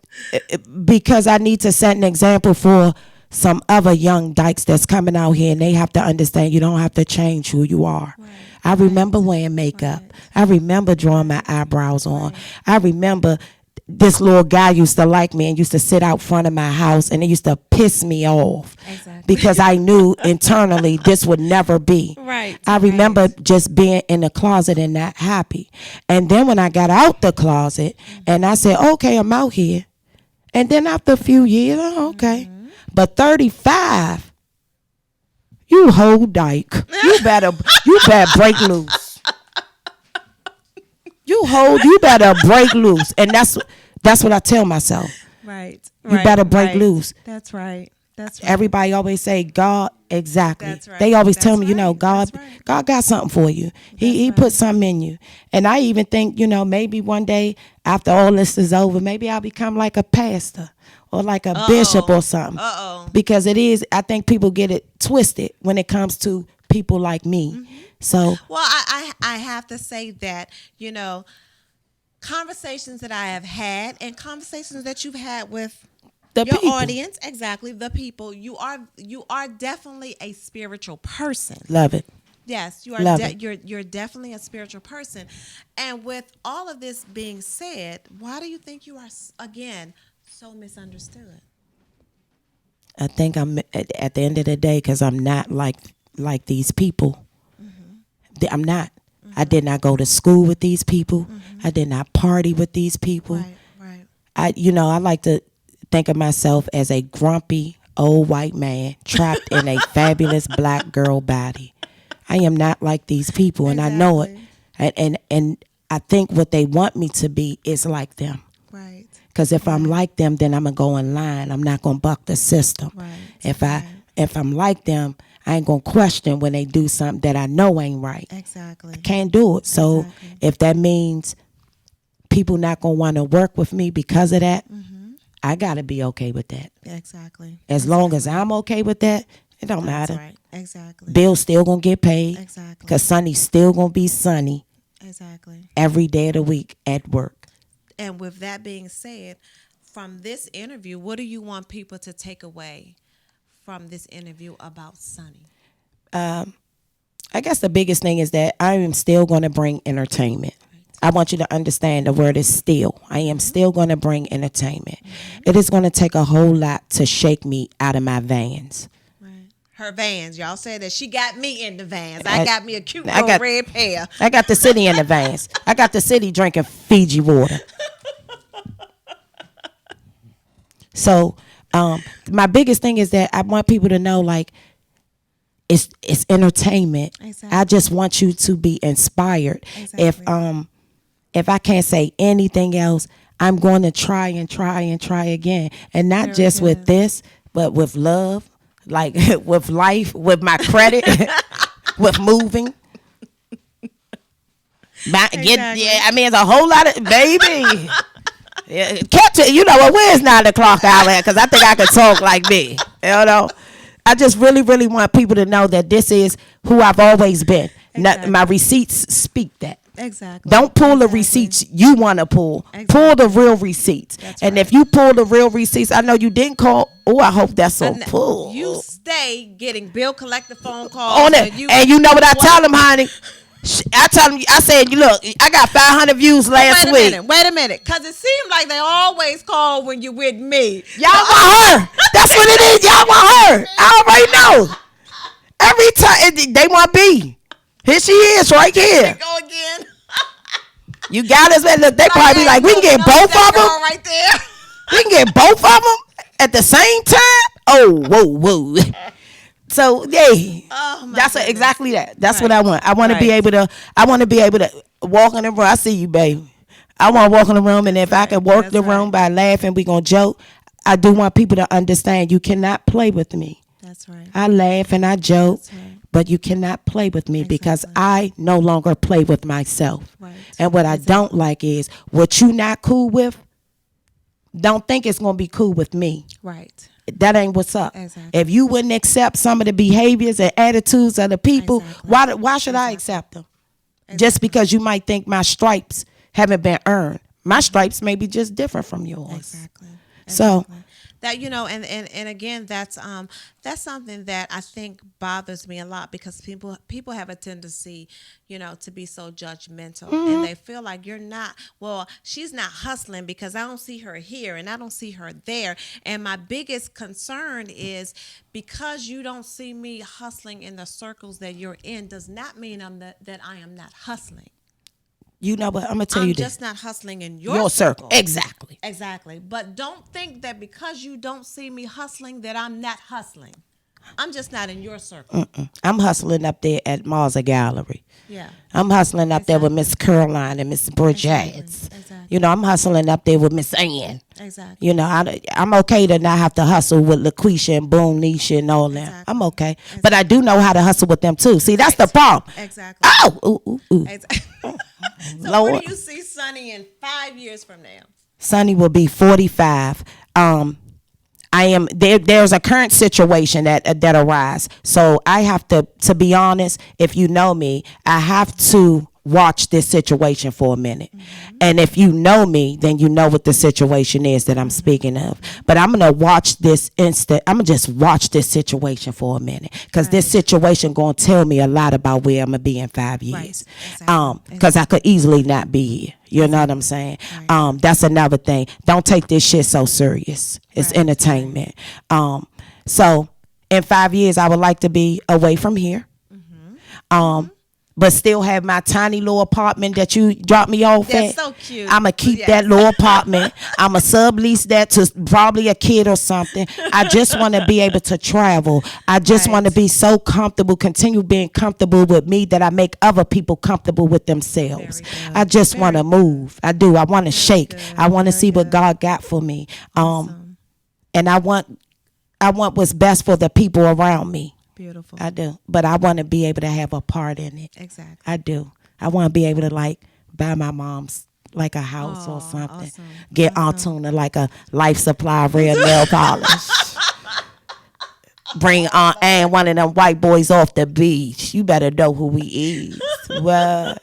Speaker 2: because I need to set an example for some other young dykes that's coming out here, and they have to understand you don't have to change who you are. Right. I remember wearing makeup. Right. I remember drawing my eyebrows on. Right. I remember this little guy used to like me and used to sit out front of my house, and it used to piss me off because I knew internally this would never be.
Speaker 1: Right.
Speaker 2: I remember just being in the closet and not happy. And then when I got out the closet and I said, okay, I'm out here. And then after a few years, okay. But 35, you whole dyke. You better break loose. You you better break loose. And that's what I tell myself.
Speaker 1: Right.
Speaker 2: You better break loose.
Speaker 1: That's right. That's right.
Speaker 2: Everybody always say God, exactly.
Speaker 1: That's right.
Speaker 2: They always
Speaker 1: That's
Speaker 2: tell me,
Speaker 1: right.
Speaker 2: God,
Speaker 1: That's right.
Speaker 2: God got something for you. He put something in you. And I even think, maybe one day after all this is over, maybe I'll become like a pastor or like a bishop or something. Because I think people get it twisted when it comes to people like me.
Speaker 1: Mm-hmm.
Speaker 2: So,
Speaker 1: well, I have to say that, conversations that I have had and conversations that you've had with
Speaker 2: the
Speaker 1: your
Speaker 2: people.
Speaker 1: audience, exactly, the people, you are definitely a spiritual person.
Speaker 2: Love it.
Speaker 1: Yes, you are. You're definitely a spiritual person. And with all of this being said, why do you think you are again so misunderstood?
Speaker 2: I think I'm at the end of the day because I'm not like these people. Mm-hmm. I'm not. Mm-hmm. I did not go to school with these people. Mm-hmm. I did not party with these people.
Speaker 1: Right.
Speaker 2: I like to think of myself as a grumpy old white man trapped in a fabulous black girl body. I am not like these people, and
Speaker 1: exactly.
Speaker 2: I know it. And I think what they want me to be is like them.
Speaker 1: Right.
Speaker 2: Because if I'm like them, then I'm gonna go in line. I'm not gonna buck the system.
Speaker 1: Right.
Speaker 2: If I'm like them, I ain't gonna question when they do something that I know ain't right.
Speaker 1: Exactly.
Speaker 2: I can't do it. So if that means people not gonna want to work with me because of that, I gotta be okay with that.
Speaker 1: Exactly.
Speaker 2: As long as I'm okay with that, it don't matter.
Speaker 1: Right. Exactly.
Speaker 2: Bill's still gonna get paid.
Speaker 1: Exactly.
Speaker 2: Because Sonny's still gonna be Sonny.
Speaker 1: Exactly.
Speaker 2: Every day of the week at work.
Speaker 1: And with that being said, from this interview, what do you want people to take away from this interview about Sonny?
Speaker 2: I guess the biggest thing is that I am still going to bring entertainment. I want you to understand the word is still. I am still going to bring entertainment. It is going to take a whole lot to shake me out of my vans.
Speaker 1: Her Vans. Y'all said that she got me in the Vans. I got me a cute red pair.
Speaker 2: I got the city in the Vans. I got the city drinking Fiji water. So my biggest thing is that I want people to know, like, it's entertainment.
Speaker 1: Exactly.
Speaker 2: I just want you to be inspired.
Speaker 1: Exactly.
Speaker 2: If I can't say anything else, I'm going to try again. And not just with this, but with love. Like with life, with my credit, with moving. It's a whole lot of, baby. Where's 9 o'clock hour at? Because I think I could talk like me. I just really, really want people to know that this is who I've always been.
Speaker 1: Exactly.
Speaker 2: My receipts speak that.
Speaker 1: Exactly.
Speaker 2: Don't pull the receipts you want to pull.
Speaker 1: Exactly.
Speaker 2: Pull the real receipts. And if you pull the real receipts, I know you didn't call. Oh, I hope that's so cool.
Speaker 1: You stay getting bill collector phone calls.
Speaker 2: On it. And you know what I tell them, honey? I tell them, I said, look, I got 500 views last week.
Speaker 1: Wait a minute. Because it seems like they always call when you're with me.
Speaker 2: Y'all want her. That's what it is. Y'all want her. I already know. Every time they want B. Here she is right here.
Speaker 1: Go again.
Speaker 2: You got us. Look, they probably be like, we can get both of them.
Speaker 1: Right there.
Speaker 2: We can get both of them at the same time. Oh, whoa. So, exactly that. That's what I want. I want to be able to. I want to be able to walk in the room. I see you, baby. I want to walk in the room, and if I can work the room by laughing, we gonna joke. I do want people to understand you cannot play with me.
Speaker 1: That's right.
Speaker 2: I laugh and I joke,
Speaker 1: right.
Speaker 2: but you cannot play with me because I no longer play with myself.
Speaker 1: Right.
Speaker 2: And what I don't like is what you not cool with. Don't think it's gonna be cool with me.
Speaker 1: Right.
Speaker 2: That ain't what's up.
Speaker 1: Exactly.
Speaker 2: If you wouldn't accept some of the behaviors and attitudes of the people, why should I accept them? Just because you might think my stripes haven't been earned. My stripes may be just different from yours.
Speaker 1: Exactly.
Speaker 2: So
Speaker 1: that, and again, that's something that I think bothers me a lot because people have a tendency, to be so judgmental and they feel like she's not hustling because I don't see her here and I don't see her there. And my biggest concern is because you don't see me hustling in the circles that you're in does not mean that I am not hustling.
Speaker 2: You know what? I'm going to tell you this.
Speaker 1: I'm just not hustling in your
Speaker 2: circle. Exactly.
Speaker 1: But don't think that because you don't see me hustling that I'm not hustling. I'm just not in your circle.
Speaker 2: I'm hustling up there at Marza Gallery.
Speaker 1: Yeah.
Speaker 2: I'm hustling up there with Miss Caroline and Miss Bridget.
Speaker 1: Exactly.
Speaker 2: You know, I'm hustling up there with Miss Ann.
Speaker 1: Exactly.
Speaker 2: You know, I'm okay to not have to hustle with LaQuisha and Boom Nisha and all that.
Speaker 1: Exactly.
Speaker 2: I'm okay. But I do know how to hustle with them too. See, that's the problem.
Speaker 1: Exactly.
Speaker 2: Oh, ooh.
Speaker 1: Exactly. So
Speaker 2: Lord.
Speaker 1: where do you see Sonny in 5 years from now?
Speaker 2: Sonny will be 45. I am there. There's a current situation that arise. So I have to be honest. If you know me, I have to watch this situation for a minute. And if you know me, then you know what the situation is that I'm speaking of. But I'm gonna watch this instant. I'm gonna just watch this situation for a minute because this situation gonna tell me a lot about where I'm gonna be in 5 years.
Speaker 1: Exactly.
Speaker 2: Because I could easily not be here. You know what I'm saying? That's another thing. Don't take this shit so serious. It's entertainment. So in 5 years, I would like to be away from here. But still have my tiny little apartment that you dropped me off
Speaker 1: That's
Speaker 2: at.
Speaker 1: so cute.
Speaker 2: I'm going to keep that little apartment. I'm going to sublease that to probably a kid or something. I just want to be able to travel. I just want to be so comfortable, continue being comfortable with me that I make other people comfortable with themselves. I just want to move. I do. I want to shake. I want to see what God got for me. And I want what's best for the people around me.
Speaker 1: Beautiful.
Speaker 2: I do. But I want to be able to have a part in it.
Speaker 1: Exactly.
Speaker 2: I do. I want to be able to like buy my mom's like a house or something.
Speaker 1: Awesome.
Speaker 2: Get Aunt Tuna like a life supply of real nail polish. Bring Aunt Ann one of them white boys off the beach. You better know who we is. What?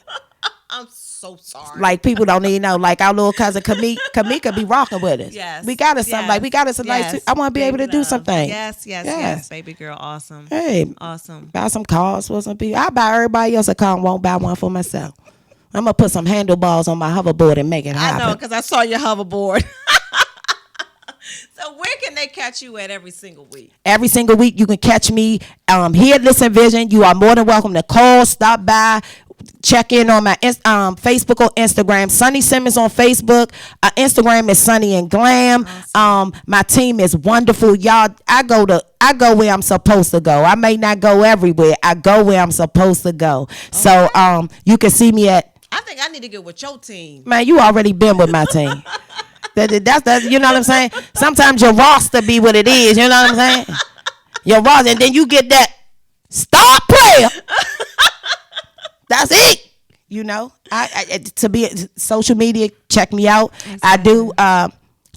Speaker 1: I'm so sorry.
Speaker 2: Like people don't even know. Like our little cousin Kamika be rocking with us.
Speaker 1: Yes.
Speaker 2: We got us some like we got us a nice. I want to be able to do something.
Speaker 1: Yes, baby girl. Awesome.
Speaker 2: Hey,
Speaker 1: Awesome.
Speaker 2: buy some cars for some people. I buy everybody else a car and won't buy one for myself. I'm gonna put some handlebars on my hoverboard and make it happen.
Speaker 1: I know because I saw your hoverboard. So where can they catch you at every single week?
Speaker 2: Every single week you can catch me here at Listen Vision. You are more than welcome to call, stop by, check in on my Facebook or Instagram. Sunny Simmons on Facebook. Instagram is Sunny and Glam.
Speaker 1: Awesome.
Speaker 2: My team is wonderful, y'all. I go where I'm supposed to go. I may not go everywhere. I go where I'm supposed to go. Okay. So you can see me at.
Speaker 1: I think I need to get with your team.
Speaker 2: Man, you already been with my team. That's you know what I'm saying? Sometimes your roster be what it is, you know what I'm saying? Your roster, and then you get that star player. That's it. You know, I to be social media, check me out. Exactly. I do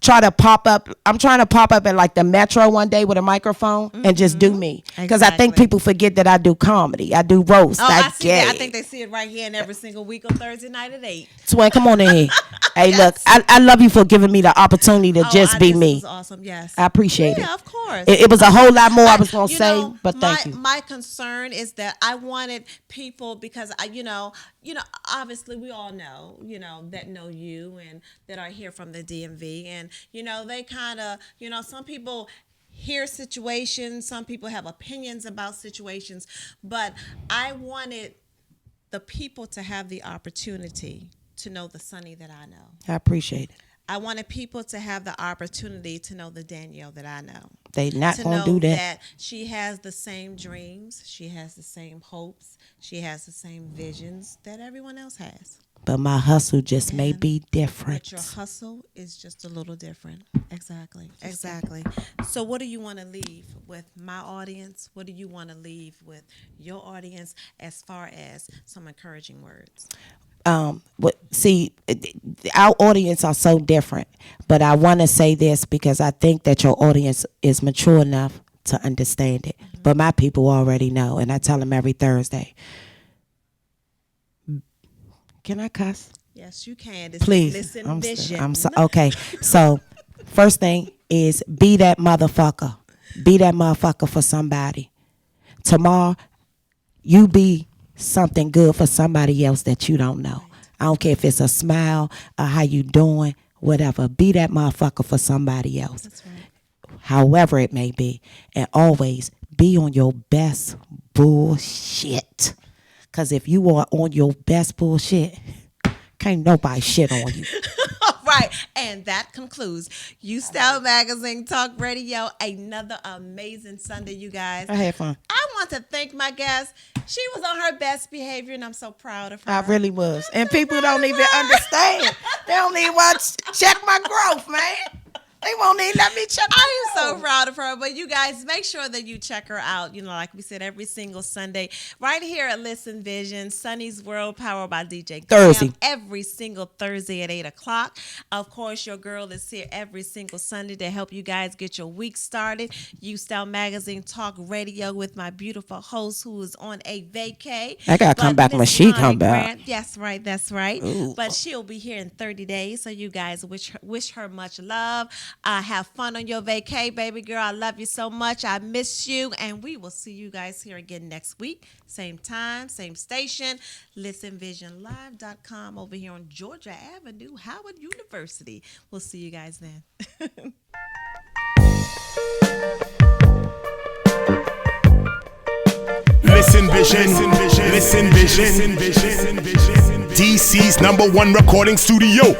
Speaker 2: try to pop up. I'm trying to pop up at like the Metro one day with a microphone and just do me. Because I think people forget that I do comedy. I do roast.
Speaker 1: I see that. I think they see it right here and every single week on Thursday night at 8.
Speaker 2: Twin, come on in here. Hey, yes. Look, I love you for giving me the opportunity to just be me.
Speaker 1: This was awesome. Yes,
Speaker 2: I appreciate it.
Speaker 1: Yeah, of course.
Speaker 2: It was a whole lot more I was gonna say, but thank you.
Speaker 1: My concern is that I wanted people because obviously we all know, that know you and that are here from the DMV, and they kind of, some people hear situations, some people have opinions about situations, but I wanted the people to have the opportunity to know the Sunny that I know.
Speaker 2: I appreciate it.
Speaker 1: I wanted people to have the opportunity to know the Danielle that I know.
Speaker 2: They not going to do that.
Speaker 1: She has the same dreams. She has the same hopes. She has the same visions that everyone else has.
Speaker 2: But my hustle just may be different.
Speaker 1: But your hustle is just a little different. Exactly. So what do you want to leave with my audience? What do you want to leave with your audience as far as some encouraging words?
Speaker 2: See, our audience are so different, but I want to say this because I think that your audience is mature enough to understand it. Mm-hmm. But my people already know, and I tell them every Thursday. Can I cuss?
Speaker 1: Yes, you can.
Speaker 2: Please.
Speaker 1: Listen, Vision.
Speaker 2: I'm so okay. So, first thing is be that motherfucker. Be that motherfucker for somebody. Tomorrow, you be something good for somebody else that you don't know. I don't care if it's a smile or how you doing, whatever. Be that motherfucker for somebody else.
Speaker 1: That's right.
Speaker 2: However it may be. And always be on your best bullshit. Because if you are on your best bullshit, can't nobody shit on you.
Speaker 1: Right. And that concludes UStyle Magazine Talk Radio. Another amazing Sunday, you guys.
Speaker 2: I had fun.
Speaker 1: I want to thank my guest. She was on her best behavior, and I'm so proud of her.
Speaker 2: I really was. And people don't even understand. They don't even want to check my growth, man. They won't even let me check my
Speaker 1: I am so
Speaker 2: growth.
Speaker 1: proud of her. But you guys, make sure that you check her out. You know, like we said, every single Sunday, right here at Listen Vision, Sunny's World, powered by DJ
Speaker 2: Thursday.
Speaker 1: Graham, every single Thursday at 8 o'clock. Of course, your girl is here every single Sunday to help you guys get your week started. UStyle Magazine Talk Radio with my beautiful host who is on a vacay.
Speaker 2: I gotta come
Speaker 1: But
Speaker 2: back when
Speaker 1: Miss
Speaker 2: she
Speaker 1: Connie
Speaker 2: come back.
Speaker 1: Grant, that's right, that's right.
Speaker 2: Ooh.
Speaker 1: But she'll be here in 30 days, so you guys wish her much love. Have fun on your vacay, baby girl. I love you so much. I miss you, and we will see you guys here again next week. Same time, same station. ListenVisionLive.com over here on Georgia Avenue, Howard University. We'll see you guys then.
Speaker 4: Listen Vision. DC's #1 recording studio.